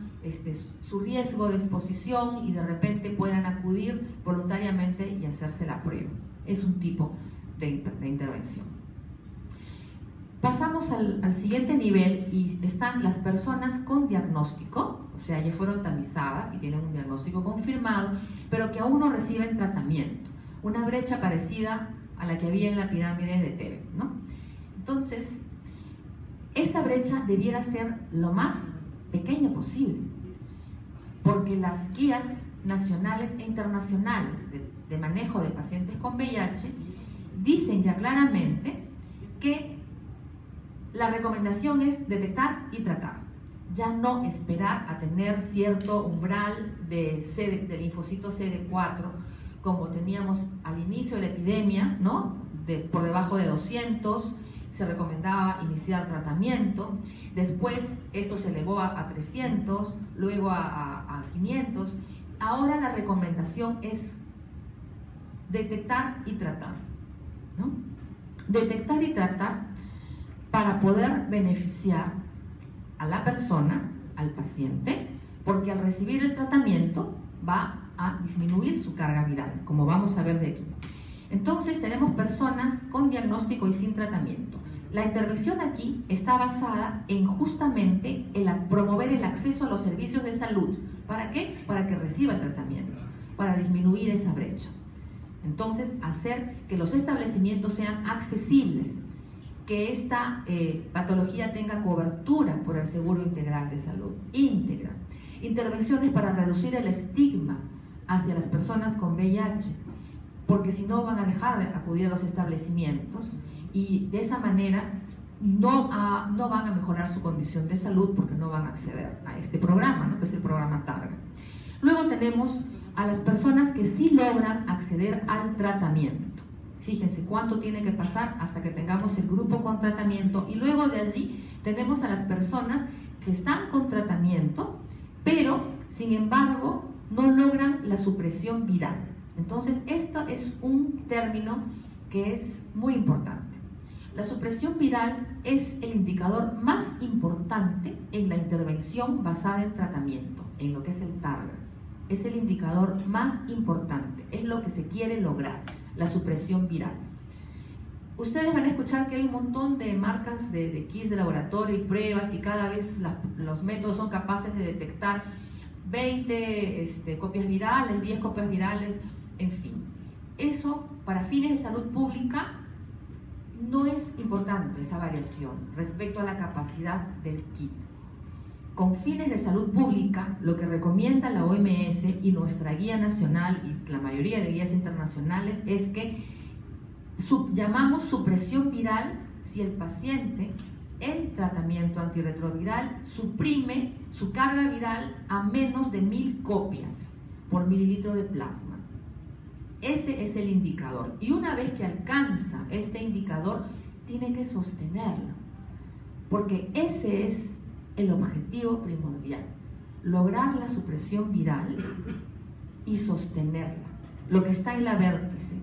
su riesgo de exposición y de repente puedan acudir voluntariamente y hacerse la prueba. Es un tipo de intervención. Pasamos al siguiente nivel y están las personas con diagnóstico, o sea, ya fueron tamizadas y tienen un diagnóstico confirmado, pero que aún no reciben tratamiento. Una brecha parecida a la que había en la pirámide de Tebe, ¿no? Entonces, esta brecha debiera ser lo más pequeña posible, porque las guías nacionales e internacionales de manejo de pacientes con VIH dicen ya claramente que la recomendación es detectar y tratar, ya no esperar a tener cierto umbral de linfocito CD4 como teníamos al inicio de la epidemia, ¿no?, por debajo de 200, se recomendaba iniciar tratamiento, después esto se elevó a 300, luego a 500, ahora la recomendación es detectar y tratar, ¿no? Detectar y tratar para poder beneficiar a la persona, al paciente, porque al recibir el tratamiento va a disminuir su carga viral, como vamos a ver de aquí. Entonces tenemos personas con diagnóstico y sin tratamiento. La intervención aquí está basada en justamente promover el acceso a los servicios de salud. ¿Para qué? Para que reciba el tratamiento, para disminuir esa brecha. Entonces, hacer que los establecimientos sean accesibles, que esta patología tenga cobertura por el Seguro Integral de Salud, íntegra. Intervenciones para reducir el estigma hacia las personas con VIH, porque si no van a dejar de acudir a los establecimientos y de esa manera no van a mejorar su condición de salud porque no van a acceder a este programa, ¿no?, que es el programa Targa. Luego tenemos a las personas que sí logran acceder al tratamiento. Fíjense cuánto tiene que pasar hasta que tengamos el grupo con tratamiento y luego de allí tenemos a las personas que están con tratamiento, pero sin embargo no logran la supresión viral. Entonces, esto es un término que es muy importante. La supresión viral es el indicador más importante en la intervención basada en tratamiento, en lo que es el Targa. Es el indicador más importante, es lo que se quiere lograr, la supresión viral. Ustedes van a escuchar que hay un montón de marcas de kits de laboratorio y pruebas y cada vez los métodos son capaces de detectar 20 copias virales, 10 copias virales, en fin. eso para fines de salud pública no es importante esa variación respecto a la capacidad del kit. Con fines de salud pública, lo que recomienda la OMS y nuestra guía nacional y la mayoría de guías internacionales es que llamamos supresión viral si el paciente en tratamiento antirretroviral suprime su carga viral a menos de 1000 copias por mililitro de plasma. Ese es el indicador. Y una vez que alcanza este indicador, tiene que sostenerlo. Porque ese es el objetivo primordial. Lograr la supresión viral y sostenerla. Lo que está en la vértice.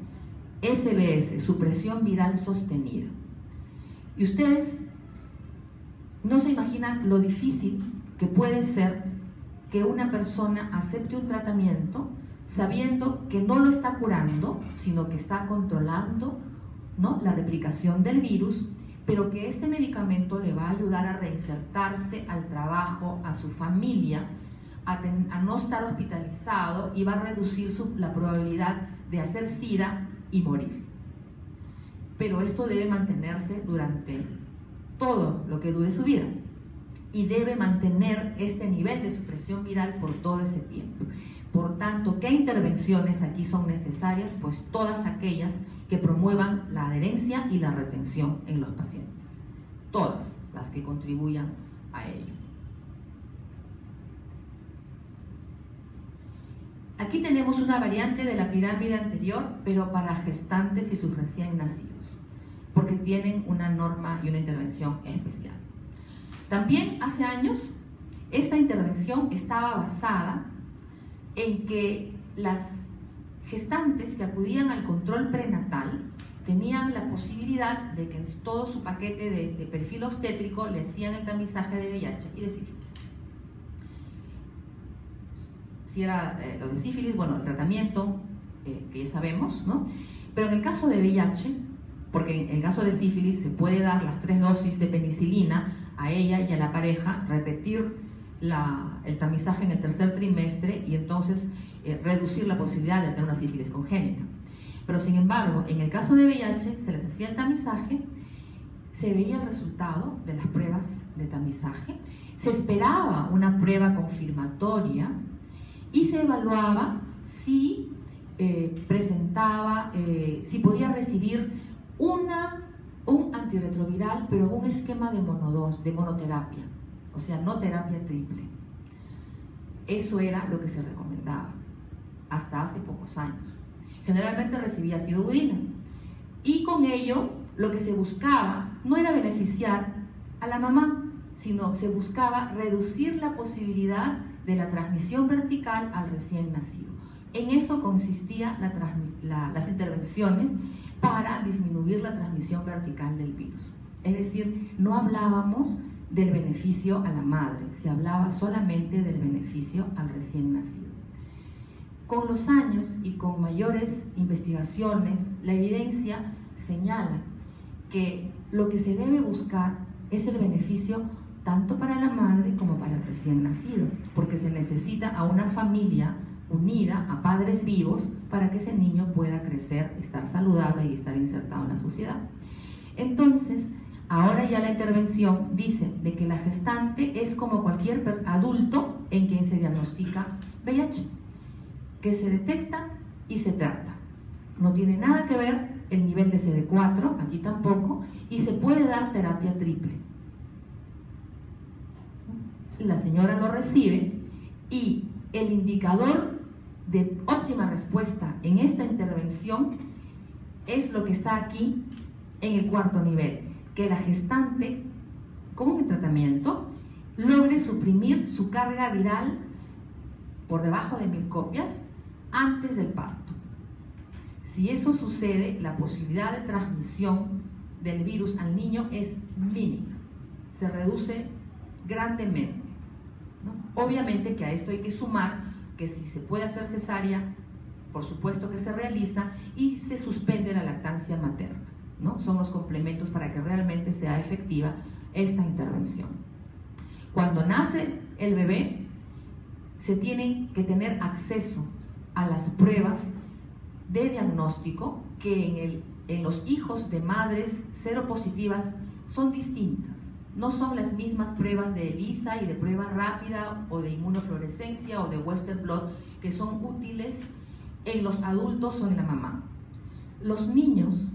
SBS, supresión viral sostenida. Y ustedes no se imaginan lo difícil que puede ser que una persona acepte un tratamiento sabiendo que no lo está curando, sino que está controlando, ¿no?, la replicación del virus, pero que este medicamento le va a ayudar a reinsertarse al trabajo, a su familia, a no estar hospitalizado, y va a reducir la probabilidad de hacer SIDA y morir. Pero esto debe mantenerse durante todo lo que dure su vida y debe mantener este nivel de supresión viral por todo ese tiempo. Por tanto, ¿qué intervenciones aquí son necesarias? Pues todas aquellas que promuevan la adherencia y la retención en los pacientes. Todas las que contribuyan a ello. Aquí tenemos una variante de la pirámide anterior, pero para gestantes y sus recién nacidos, porque tienen una norma y una intervención especial. También hace años, esta intervención estaba basada en que las gestantes que acudían al control prenatal tenían la posibilidad de que en todo su paquete de perfil obstétrico le hacían el tamizaje de VIH y de sífilis. Si era lo de sífilis, bueno, el tratamiento que ya sabemos, ¿no? Pero en el caso de VIH, porque en el caso de sífilis se puede dar las 3 dosis de penicilina a ella y a la pareja, repetir el tamizaje en el tercer trimestre y entonces reducir la posibilidad de tener una sífilis congénita. Pero sin embargo, en el caso de VIH se les hacía el tamizaje, se veía el resultado de las pruebas de tamizaje, se esperaba una prueba confirmatoria y se evaluaba si presentaba, si podía recibir un antirretroviral, pero un esquema de monoterapia, o sea, no terapia triple. Eso era lo que se recomendaba hasta hace pocos años. Generalmente recibía acidobudina y con ello lo que se buscaba no era beneficiar a la mamá, sino se buscaba reducir la posibilidad de la transmisión vertical al recién nacido. En eso consistía las intervenciones para disminuir la transmisión vertical del virus. Es decir, no hablábamos del beneficio a la madre, se hablaba solamente del beneficio al recién nacido. Con los años y con mayores investigaciones, la evidencia señala que lo que se debe buscar es el beneficio tanto para la madre como para el recién nacido, porque se necesita a una familia unida, a padres vivos, para que ese niño pueda crecer, estar saludable y estar insertado en la sociedad. Entonces, ahora ya la intervención dice de que la gestante es como cualquier adulto en quien se diagnostica VIH, que se detecta y se trata. No tiene nada que ver el nivel de CD4, aquí tampoco, y se puede dar terapia triple. La señora lo recibe y el indicador de óptima respuesta en esta intervención es lo que está aquí en el 4º nivel, que la gestante con el tratamiento logre suprimir su carga viral por debajo de 1000 copias antes del parto. Si eso sucede, la posibilidad de transmisión del virus al niño es mínima, se reduce grandemente, ¿no? Obviamente que a esto hay que sumar que si se puede hacer cesárea, por supuesto que se realiza, y se suspende la lactancia materna, ¿no? Son los complementos para que realmente sea efectiva esta intervención. Cuando nace el bebé, se tiene que tener acceso a las pruebas de diagnóstico que en los hijos de madres seropositivas son distintas. No son las mismas pruebas de ELISA y de prueba rápida o de inmunofluorescencia o de Western blot que son útiles en los adultos o en la mamá. Los niños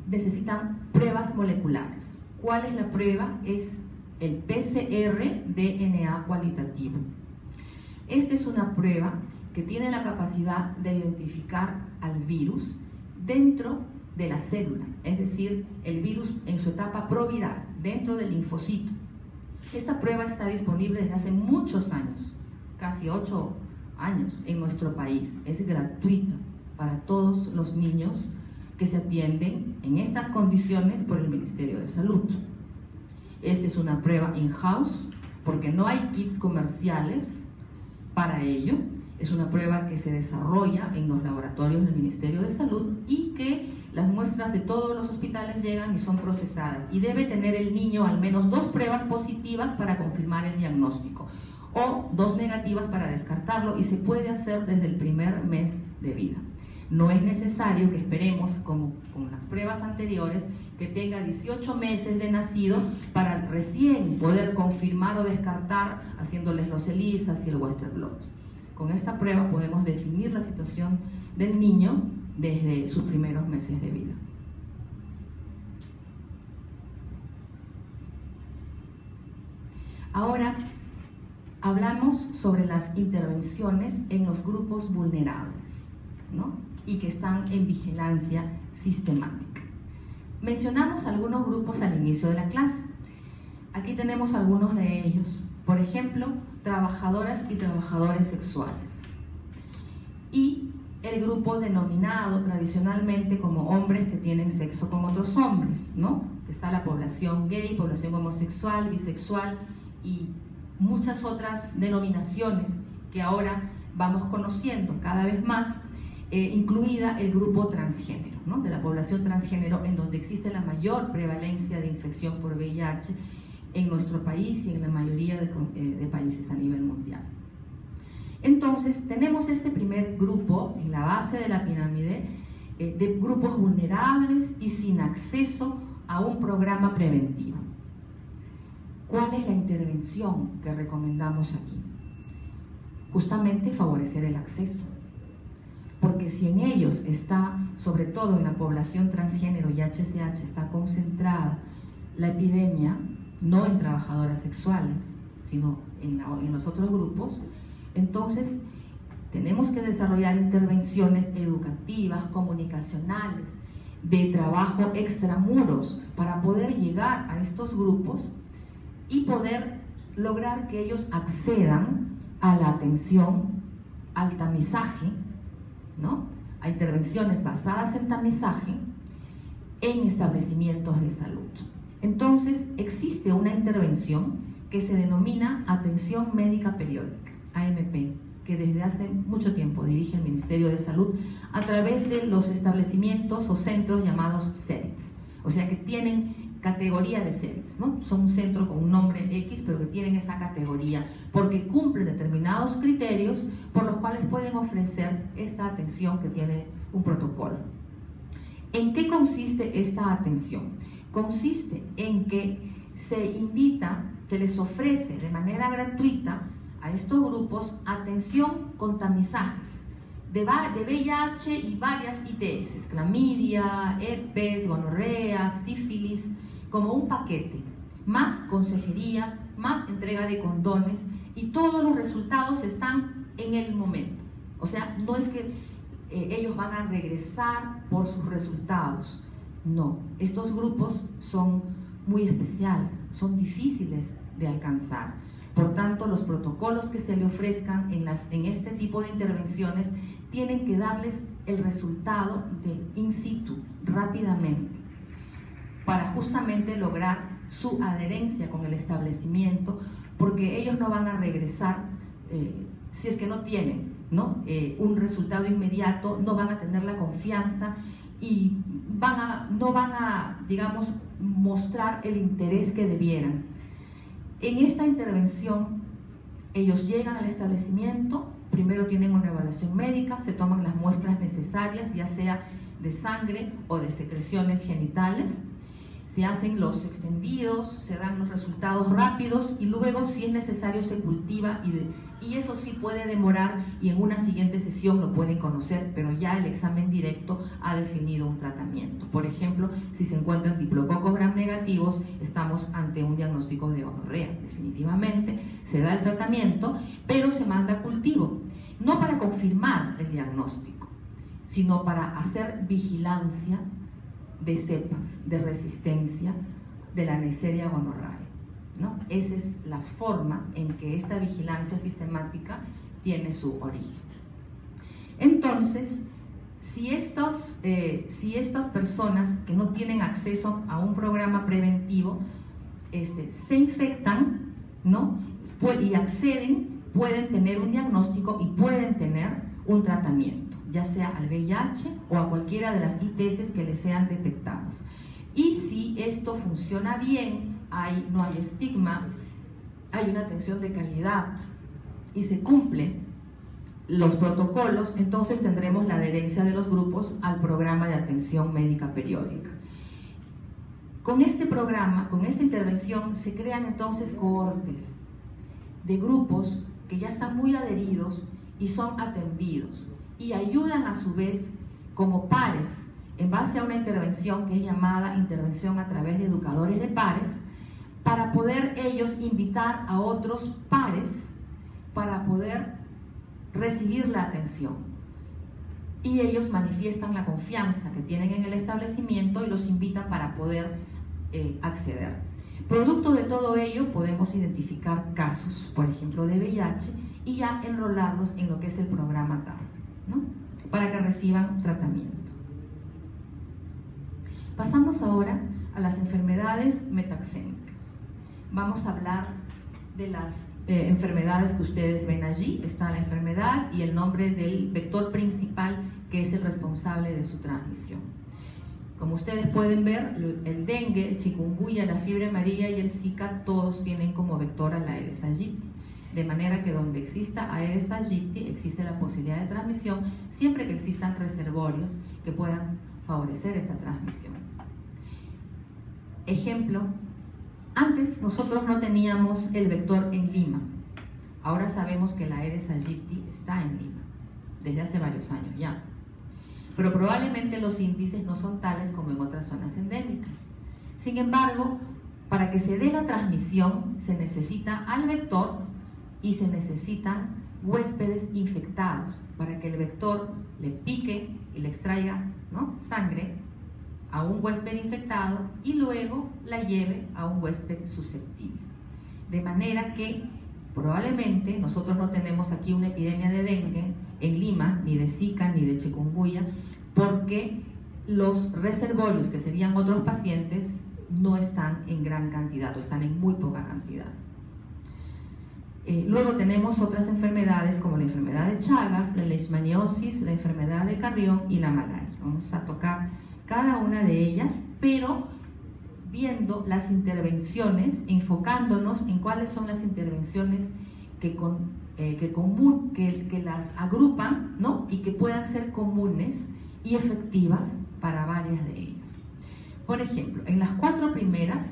necesitan pruebas moleculares. ¿Cuál es la prueba? Es el PCR-DNA cualitativo. Esta es una prueba que tiene la capacidad de identificar al virus dentro de la célula, es decir, el virus en su etapa proviral, dentro del linfocito. Esta prueba está disponible desde hace muchos años, casi 8 años en nuestro país. Es gratuita para todos los niños que se atienden en estas condiciones por el Ministerio de Salud. Esta es una prueba in-house porque no hay kits comerciales para ello. Es una prueba que se desarrolla en los laboratorios del Ministerio de Salud y que las muestras de todos los hospitales llegan y son procesadas. Y debe tener el niño al menos 2 pruebas positivas para confirmar el diagnóstico o 2 negativas para descartarlo, y se puede hacer desde el primer mes de vida. No es necesario que esperemos, como con las pruebas anteriores, que tenga 18 meses de nacido para recién poder confirmar o descartar haciéndoles los ELISAs y el Western blot. Con esta prueba podemos definir la situación del niño desde sus primeros meses de vida. Ahora hablamos sobre las intervenciones en los grupos vulnerables, ¿no? Y que están en vigilancia sistemática. Mencionamos algunos grupos al inicio de la clase. Aquí tenemos algunos de ellos. Por ejemplo, trabajadoras y trabajadores sexuales. Y el grupo denominado tradicionalmente como hombres que tienen sexo con otros hombres, ¿no? Está la población gay, población homosexual, bisexual y muchas otras denominaciones que ahora vamos conociendo cada vez más, incluida el grupo transgénero, ¿no? De la población transgénero, en donde existe la mayor prevalencia de infección por VIH en nuestro país y en la mayoría de países a nivel mundial. Entonces, tenemos este primer grupo en la base de la pirámide de grupos vulnerables y sin acceso a un programa preventivo. ¿Cuál es la intervención que recomendamos aquí? Justamente favorecer el acceso. Porque si en ellos está, sobre todo en la población transgénero y HSH, está concentrada la epidemia, no en trabajadoras sexuales, sino en los otros grupos, entonces tenemos que desarrollar intervenciones educativas, comunicacionales, de trabajo extramuros, para poder llegar a estos grupos y poder lograr que ellos accedan a la atención, al tamizaje, ¿no? A intervenciones basadas en tamizaje en establecimientos de salud. Entonces, existe una intervención que se denomina Atención Médica Periódica, AMP, que desde hace mucho tiempo dirige el Ministerio de Salud a través de los establecimientos o centros llamados CERETS, o sea que tienen categoría de CERETS, ¿no? Son un centro con un nombre X, pero que tienen esa categoría porque cumplen determinados criterios por los cuales pueden ofrecer esta atención que tiene un protocolo. ¿En qué consiste esta atención? Consiste en que se invita, se les ofrece de manera gratuita a estos grupos atención con tamizajes de VIH y varias ITS, clamidia, herpes, gonorrea, sífilis, como un paquete, más consejería, más entrega de condones, y todos los resultados están en el momento. O sea, no es que ellos van a regresar por sus resultados. No, estos grupos son muy especiales, son difíciles de alcanzar. Por tanto, los protocolos que se le ofrezcan en este tipo de intervenciones tienen que darles el resultado de in situ, rápidamente, para justamente lograr su adherencia con el establecimiento, porque ellos no van a regresar si es que no tienen, ¿no? Un resultado inmediato, no van a tener la confianza y no van a, digamos, mostrar el interés que debieran. En esta intervención, ellos llegan al establecimiento, primero tienen una evaluación médica, se toman las muestras muestras necesarias, ya sea de sangre o de secreciones genitales. Se hacen los extendidos, se dan los resultados rápidos y luego, si es necesario, se cultiva y eso sí puede demorar, y en una siguiente sesión lo pueden conocer, pero ya el examen directo ha definido un tratamiento. Por ejemplo, si se encuentran diplococos gram negativos, estamos ante un diagnóstico de gonorrea. Definitivamente se da el tratamiento, pero se manda a cultivo, no para confirmar el diagnóstico, sino para hacer vigilancia de cepas, de resistencia de la Neisseria gonorrhoeae, ¿no? Esa es la forma en que esta vigilancia sistemática tiene su origen. Entonces, si estas personas que no tienen acceso a un programa preventivo se infectan, ¿no? Y acceden, pueden tener un diagnóstico y pueden tener un tratamiento, ya sea al VIH o a cualquiera de las ITS que les sean detectados. Y si esto funciona bien, no hay estigma, hay una atención de calidad y se cumplen los protocolos, entonces tendremos la adherencia de los grupos al programa de atención médica periódica. Con este programa, con esta intervención, se crean entonces cohortes de grupos que ya están muy adheridos y son atendidos y ayudan a su vez como pares en base a una intervención que es llamada intervención a través de educadores de pares, para poder ellos invitar a otros pares para poder recibir la atención, y ellos manifiestan la confianza que tienen en el establecimiento y los invitan para poder acceder. Producto de todo ello podemos identificar casos, por ejemplo, de VIH, y ya enrolarlos en lo que es el programa TAR, ¿no? Para que reciban tratamiento. Pasamos ahora a las enfermedades metaxénicas. Vamos a hablar de las enfermedades que ustedes ven allí. Está la enfermedad y el nombre del vector principal, que es el responsable de su transmisión. Como ustedes pueden ver, el dengue, el chikungunya, la fiebre amarilla y el Zika, todos tienen como vector a la Aedes aegypti. De manera que donde exista Aedes aegypti, existe la posibilidad de transmisión, siempre que existan reservorios que puedan favorecer esta transmisión. Ejemplo, antes nosotros no teníamos el vector en Lima. Ahora sabemos que la Aedes aegypti está en Lima, desde hace varios años ya. Pero probablemente los índices no son tales como en otras zonas endémicas. Sin embargo, para que se dé la transmisión, se necesita al vector y se necesitan huéspedes infectados para que el vector le pique y le extraiga, ¿no?, sangre a un huésped infectado y luego la lleve a un huésped susceptible. De manera que probablemente nosotros no tenemos aquí una epidemia de dengue en Lima, ni de Zika, ni de chikungunya, porque los reservorios, que serían otros pacientes, no están en gran cantidad o están en muy poca cantidad. Luego tenemos otras enfermedades como la enfermedad de Chagas, la leishmaniosis, la enfermedad de Carrión y la malaria. Vamos a tocar cada una de ellas, pero viendo las intervenciones, enfocándonos en cuáles son las intervenciones que las agrupan, ¿no?, y que puedan ser comunes y efectivas para varias de ellas. Por ejemplo, en las 4 primeras,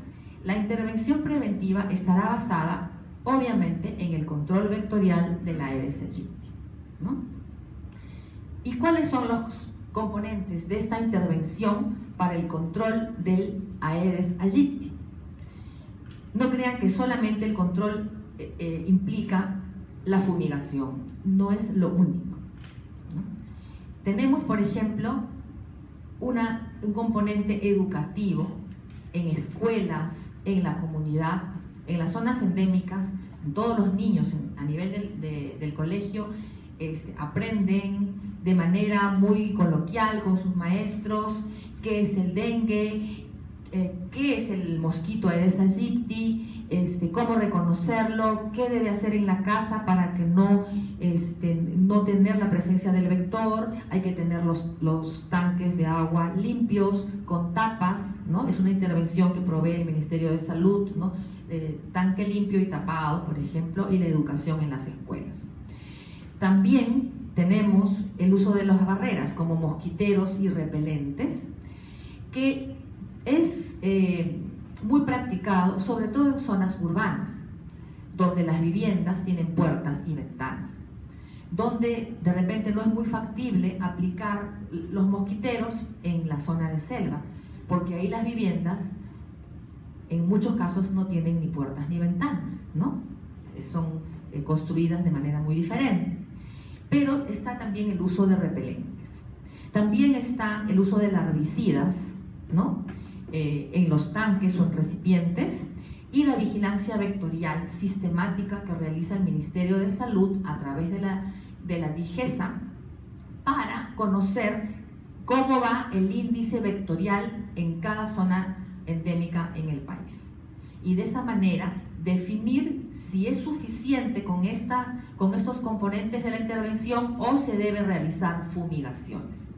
la intervención preventiva estará basada obviamente en el control vectorial de la Aedes aegypti, ¿no? ¿Y cuáles son los componentes de esta intervención para el control del Aedes aegypti? No crean que solamente el control implica la fumigación, no es lo único, ¿no? Tenemos, por ejemplo, un componente educativo en escuelas, en la comunidad, en las zonas endémicas. Todos los niños a nivel del colegio aprenden de manera muy coloquial con sus maestros qué es el dengue, qué es el mosquito Aedes aegypti, cómo reconocerlo, qué debe hacer en la casa para que no tener la presencia del vector. Hay que tener los tanques de agua limpios, con tapas, ¿no? Es una intervención que provee el Ministerio de Salud, ¿no? Tanque limpio y tapado, por ejemplo, y la educación en las escuelas. También tenemos el uso de las barreras como mosquiteros y repelentes, que es muy practicado, sobre todo en zonas urbanas, donde las viviendas tienen puertas y ventanas, donde de repente no es muy factible aplicar los mosquiteros en la zona de selva, porque ahí las viviendas en muchos casos no tienen ni puertas ni ventanas, ¿no? Son construidas de manera muy diferente. Pero está también el uso de repelentes. También está el uso de larvicidas, ¿no? En los tanques o en recipientes, y la vigilancia vectorial sistemática que realiza el Ministerio de Salud a través de la DIGESA para conocer cómo va el índice vectorial en cada zona endémica en el país. Y de esa manera definir si es suficiente con estos componentes de la intervención o se debe realizar fumigaciones.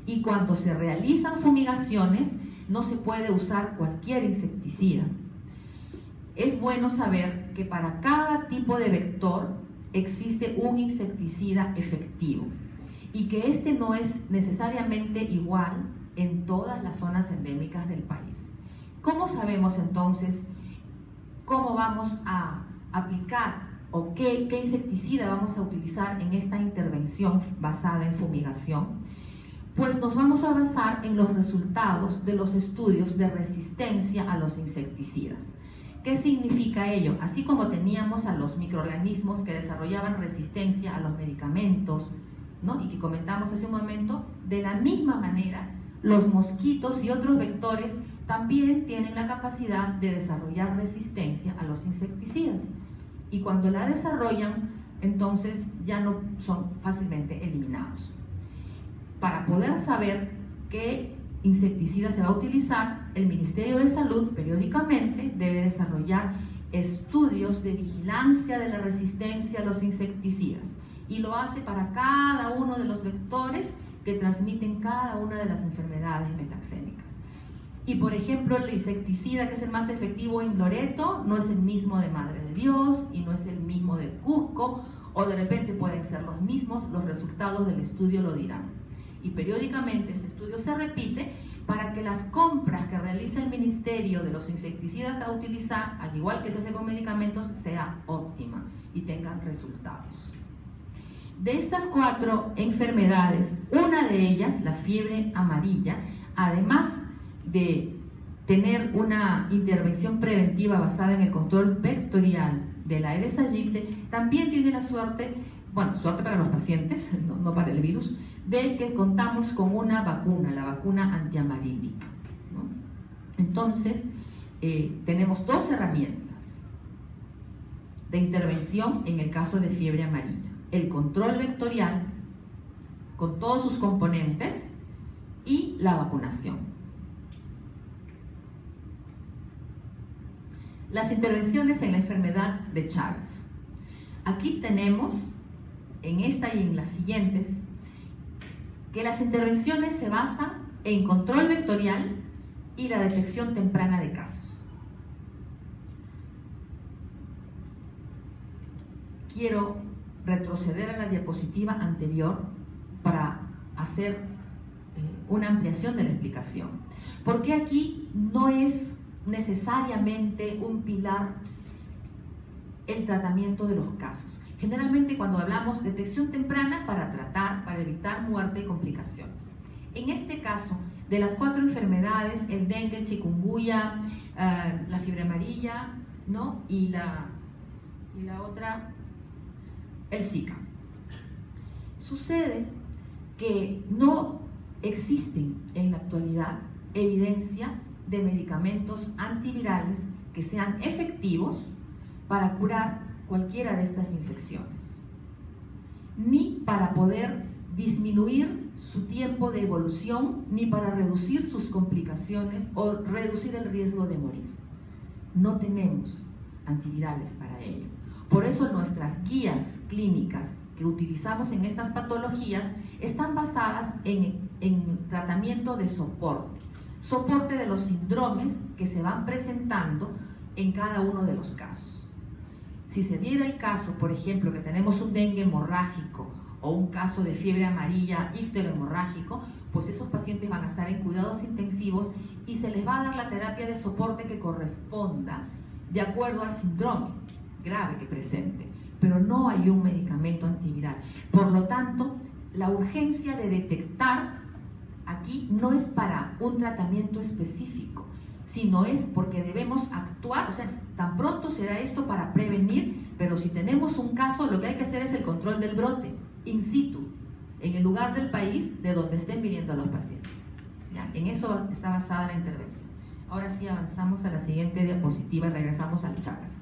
Y cuando se realizan fumigaciones, no se puede usar cualquier insecticida. Es bueno saber que para cada tipo de vector existe un insecticida efectivo y que este no es necesariamente igual en todas las zonas endémicas del país. ¿Cómo sabemos entonces cómo vamos a aplicar o qué insecticida vamos a utilizar en esta intervención basada en fumigación? Pues nos vamos a basar en los resultados de los estudios de resistencia a los insecticidas. ¿Qué significa ello? Así como teníamos a los microorganismos que desarrollaban resistencia a los medicamentos, ¿no? Y que comentamos hace un momento, de la misma manera, los mosquitos y otros vectores también tienen la capacidad de desarrollar resistencia a los insecticidas. Y cuando la desarrollan, entonces ya no son fácilmente eliminados. Para poder saber qué insecticida se va a utilizar, el Ministerio de Salud periódicamente debe desarrollar estudios de vigilancia de la resistencia a los insecticidas y lo hace para cada uno de los vectores que transmiten cada una de las enfermedades metaxénicas. Y por ejemplo, el insecticida que es el más efectivo en Loreto no es el mismo de Madre de Dios y no es el mismo de Cusco, o de repente pueden ser los mismos, los resultados del estudio lo dirán. Y periódicamente este estudio se repite para que las compras que realiza el Ministerio de los insecticidas a utilizar, al igual que se hace con medicamentos, sea óptima y tengan resultados. De estas 4 enfermedades, una de ellas, la fiebre amarilla, además de tener una intervención preventiva basada en el control vectorial de la Aedes aegypti, también tiene la suerte, bueno, suerte para los pacientes, no para el virus, de que contamos con una vacuna, la vacuna antiamarílica, ¿no? Entonces, tenemos 2 herramientas de intervención en el caso de fiebre amarilla: el control vectorial con todos sus componentes y la vacunación. Las intervenciones en la enfermedad de Chagas. Aquí tenemos, en esta y en las siguientes, que las intervenciones se basan en control vectorial y la detección temprana de casos. Quiero retroceder a la diapositiva anterior para hacer una ampliación de la explicación. Porque aquí no es necesariamente un pilar el tratamiento de los casos. Generalmente cuando hablamos de detección temprana para tratar, para evitar muerte y complicaciones. En este caso, de las 4 enfermedades, el dengue, el chikungunya, la fiebre amarilla, ¿no? y la otra, el Zika. Sucede que no existen en la actualidad evidencia de medicamentos antivirales que sean efectivos para curar cualquiera de estas infecciones, ni para poder disminuir su tiempo de evolución, ni para reducir sus complicaciones o reducir el riesgo de morir. No tenemos antivirales para ello. Por eso nuestras guías clínicas que utilizamos en estas patologías están basadas en tratamiento de soporte de los síndromes que se van presentando en cada uno de los casos. Si se diera el caso, por ejemplo, que tenemos un dengue hemorrágico o un caso de fiebre amarilla icterohemorrágico, pues esos pacientes van a estar en cuidados intensivos y se les va a dar la terapia de soporte que corresponda de acuerdo al síndrome grave que presente, pero no hay un medicamento antiviral. Por lo tanto, la urgencia de detectar aquí no es para un tratamiento específico, sino es porque debemos actuar, o sea, tan pronto será esto para prevenir, pero si tenemos un caso, lo que hay que hacer es el control del brote, in situ, en el lugar del país de donde estén viniendo los pacientes. ¿Ya? En eso está basada la intervención. Ahora sí avanzamos a la siguiente diapositiva y regresamos al Chagas.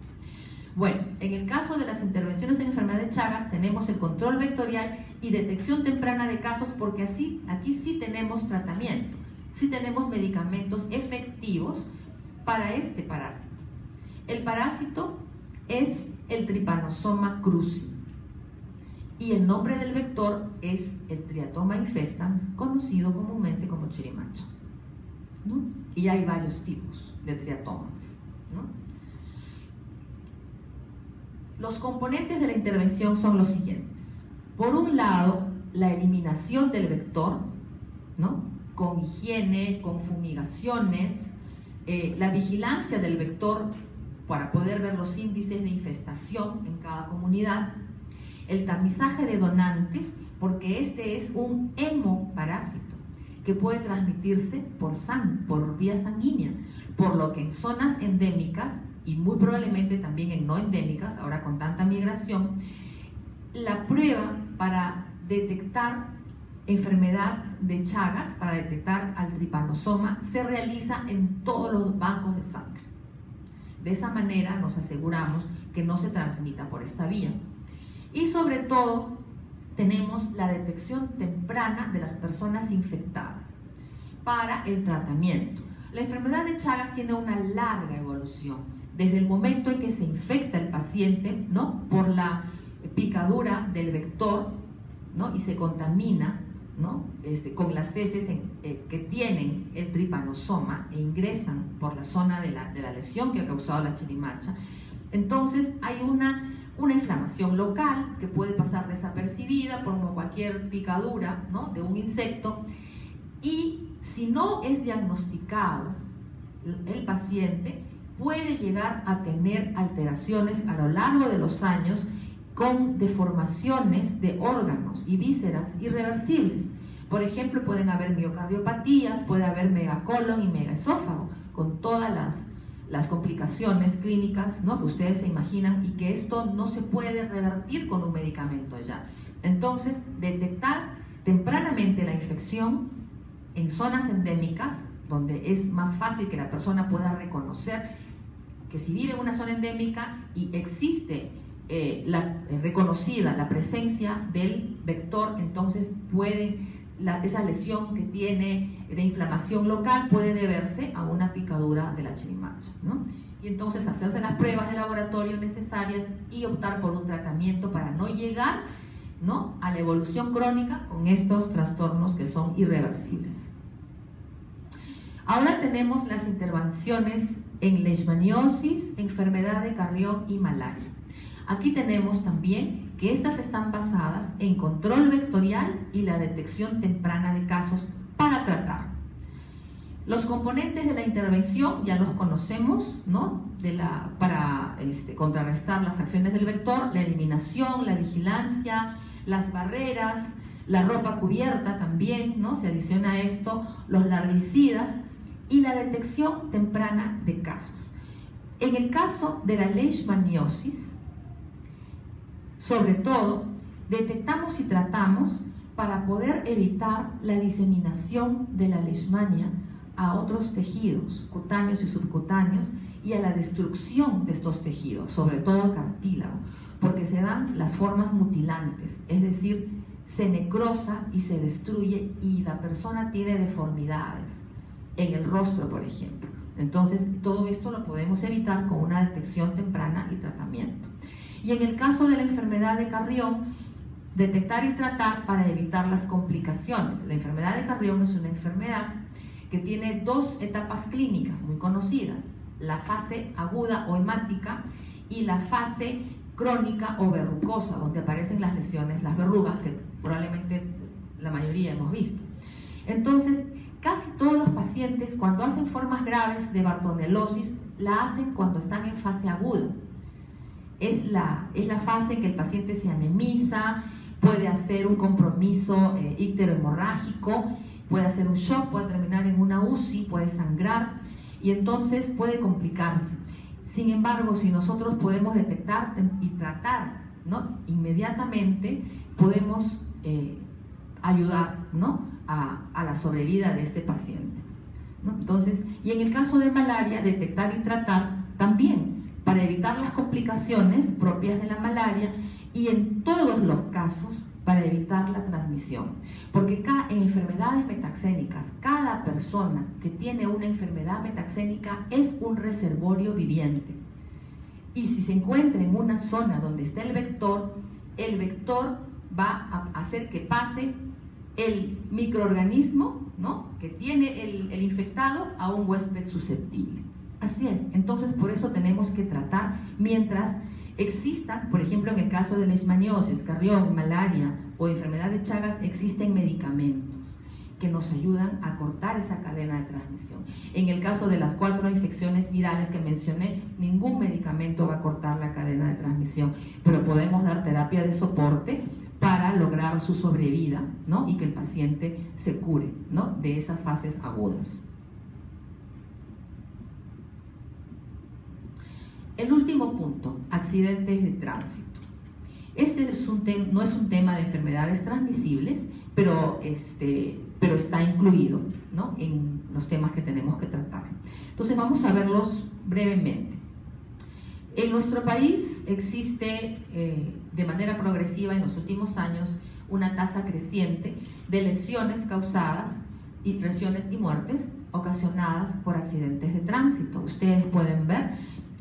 Bueno, en el caso de las intervenciones en enfermedad de Chagas tenemos el control vectorial y detección temprana de casos, porque aquí sí tenemos tratamiento, sí tenemos medicamentos efectivos para este parásito. El parásito es el Trypanosoma cruzi y el nombre del vector es el Triatoma infestans, conocido comúnmente como chirimacha, ¿no? Y hay varios tipos de triatomas, ¿no? Los componentes de la intervención son los siguientes. Por un lado, la eliminación del vector, ¿no? Con higiene, con fumigaciones, la vigilancia del vector para poder ver los índices de infestación en cada comunidad, el tamizaje de donantes, porque este es un hemoparásito que puede transmitirse por vía sanguínea, por lo que en zonas endémicas y muy probablemente también en no endémicas, ahora con tanta migración, la prueba para detectar enfermedad de Chagas, para detectar al tripanosoma, se realiza en todos los bancos de sangre. De esa manera nos aseguramos que no se transmita por esta vía. Y sobre todo, tenemos la detección temprana de las personas infectadas para el tratamiento. La enfermedad de Chagas tiene una larga evolución, desde el momento en que se infecta el paciente, ¿no? Por la picadura del vector, ¿no? Y se contamina, ¿no? Con las heces que tienen el tripanosoma e ingresan por la zona de la lesión que ha causado la chirimacha. Entonces hay una inflamación local que puede pasar desapercibida por cualquier picadura, ¿no? De un insecto, y si no es diagnosticado el paciente puede llegar a tener alteraciones a lo largo de los años con deformaciones de órganos y vísceras irreversibles. Por ejemplo, pueden haber miocardiopatías, puede haber megacolon y megaesófago, con todas las complicaciones clínicas, ¿no? Que ustedes se imaginan, y que esto no se puede revertir con un medicamento ya. Entonces, detectar tempranamente la infección en zonas endémicas, donde es más fácil que la persona pueda reconocer que si vive en una zona endémica y existe reconocida la presencia del vector, entonces esa lesión que tiene de inflamación local puede deberse a una picadura de la chirimacha, ¿no? Y entonces hacerse las pruebas de laboratorio necesarias y optar por un tratamiento para no llegar, ¿no? A la evolución crónica con estos trastornos que son irreversibles. Ahora tenemos las intervenciones en leishmaniosis, enfermedad de Carrión y malaria. Aquí tenemos también que estas están basadas en control vectorial y la detección temprana de casos para tratar. Los componentes de la intervención ya los conocemos, ¿no? Para contrarrestar las acciones del vector, la eliminación, la vigilancia, las barreras, la ropa cubierta también, ¿no? Se adiciona a esto los larvicidas y la detección temprana de casos. En el caso de la leishmaniosis, sobre todo, detectamos y tratamos para poder evitar la diseminación de la leishmania a otros tejidos cutáneos y subcutáneos y a la destrucción de estos tejidos, sobre todo cartílago, porque se dan las formas mutilantes, es decir, se necrosa y se destruye y la persona tiene deformidades en el rostro, por ejemplo. Entonces, todo esto lo podemos evitar con una detección temprana y tratamiento. Y en el caso de la enfermedad de Carrión, detectar y tratar para evitar las complicaciones. La enfermedad de Carrión es una enfermedad que tiene dos etapas clínicas muy conocidas, la fase aguda o hemática y la fase crónica o verrucosa, donde aparecen las lesiones, las verrugas, que probablemente la mayoría hemos visto. Entonces, casi todos los pacientes cuando hacen formas graves de bartonelosis la hacen cuando están en fase aguda. Es la fase en que el paciente se anemiza, puede hacer un compromiso icterohemorrágico, puede hacer un shock, puede terminar en una UCI, puede sangrar y entonces puede complicarse. Sin embargo, si nosotros podemos detectar y tratar, ¿no?, inmediatamente, podemos ayudar, ¿no?, a la sobrevida de este paciente, ¿no? Entonces, y en el caso de malaria, detectar y tratar también, para evitar las complicaciones propias de la malaria y en todos los casos para evitar la transmisión. Porque en enfermedades metaxénicas, cada persona que tiene una enfermedad metaxénica es un reservorio viviente. Y si se encuentra en una zona donde está el vector va a hacer que pase el microorganismo, ¿no?, que tiene el infectado a un huésped susceptible. Así es, entonces por eso tenemos que tratar mientras existan, por ejemplo en el caso de leishmaniosis, carrión, malaria o enfermedad de Chagas, existen medicamentos que nos ayudan a cortar esa cadena de transmisión. En el caso de las 4 infecciones virales que mencioné, ningún medicamento va a cortar la cadena de transmisión, pero podemos dar terapia de soporte para lograr su sobrevida, ¿no?, y que el paciente se cure, ¿no?, de esas fases agudas. El último punto, accidentes de tránsito. Este no es un tema de enfermedades transmisibles, pero está incluido, ¿no?, en los temas que tenemos que tratar. Entonces vamos a verlos brevemente. En nuestro país existe de manera progresiva en los últimos años una tasa creciente de lesiones causadas, lesiones y muertes ocasionadas por accidentes de tránsito. Ustedes pueden ver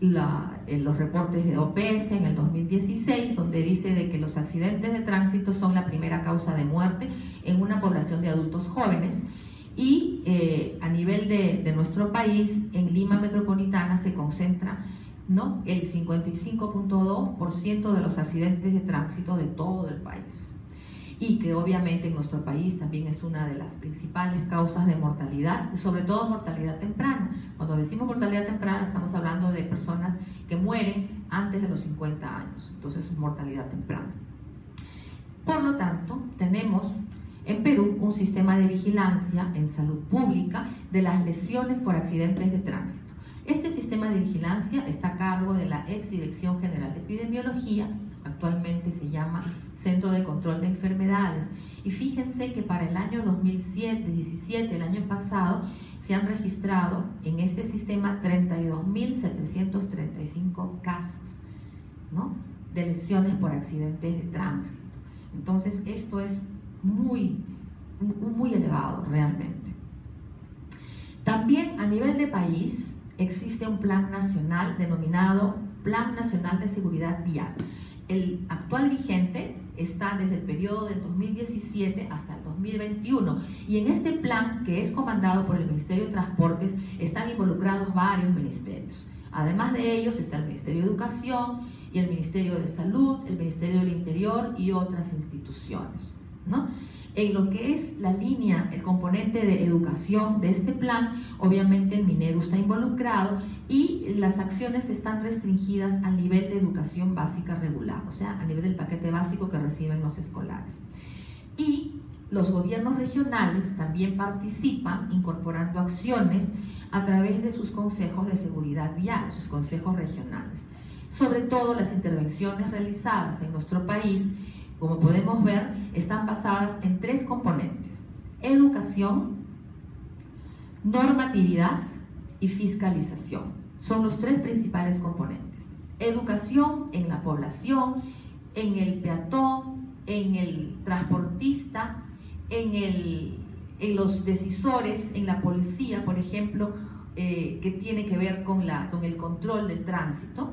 los reportes de OPS en el 2016, donde dice de que los accidentes de tránsito son la primera causa de muerte en una población de adultos jóvenes y a nivel de nuestro país, en Lima metropolitana se concentra, ¿no?, el 55.2% de los accidentes de tránsito de todo el país. Y que obviamente en nuestro país también es una de las principales causas de mortalidad, sobre todo mortalidad temprana. Cuando decimos mortalidad temprana estamos hablando de personas que mueren antes de los 50 años, entonces es mortalidad temprana. Por lo tanto, tenemos en Perú un sistema de vigilancia en salud pública de las lesiones por accidentes de tránsito. Este sistema de vigilancia está a cargo de la ex Dirección General de Epidemiología, actualmente se llama Centro de Control de Enfermedades, y fíjense que para el año 2017, el año pasado, se han registrado en este sistema 32.735 casos, ¿no?, de lesiones por accidentes de tránsito. Entonces esto es muy elevado realmente. También a nivel de país existe un plan nacional denominado Plan Nacional de Seguridad Vial. El actual vigente está desde el periodo del 2017 hasta el 2021 y en este plan, que es comandado por el Ministerio de Transportes, están involucrados varios ministerios. Además de ellos está el Ministerio de Educación y el Ministerio de Salud, el Ministerio del Interior y otras instituciones, ¿no? En lo que es la línea, el componente de educación de este plan, obviamente el Minedu está involucrado y las acciones están restringidas al nivel de educación básica regular, o sea, a nivel del paquete básico que reciben los escolares. Y los gobiernos regionales también participan incorporando acciones a través de sus consejos de seguridad vial, sus consejos regionales. Sobre todo las intervenciones realizadas en nuestro país, como podemos ver, están basadas en 3 componentes: educación, normatividad y fiscalización. Son los 3 principales componentes. Educación en la población, en el peatón, en el transportista, en los decisores, en la policía, por ejemplo, que tiene que ver con el control del tránsito.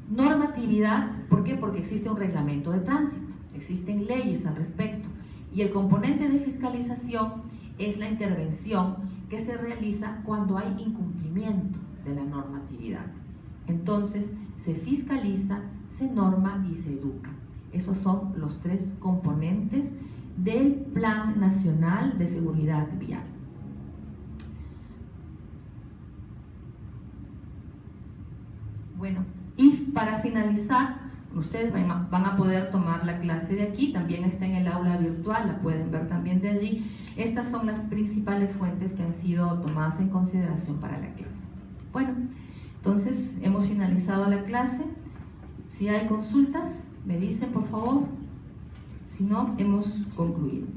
Normatividad, ¿por qué? Porque existe un reglamento de tránsito, existen leyes al respecto. Y el componente de fiscalización es la intervención que se realiza cuando hay incumplimiento de la normatividad. Entonces, se fiscaliza, se norma y se educa. Esos son los 3 componentes del Plan Nacional de Seguridad Vial. Bueno, y para finalizar, ustedes van a poder tomar la clase de aquí, también está en el aula virtual, la pueden ver también de allí. Estas son las principales fuentes que han sido tomadas en consideración para la clase. Bueno, entonces hemos finalizado la clase. Si hay consultas, me dicen por favor. Si no, hemos concluido.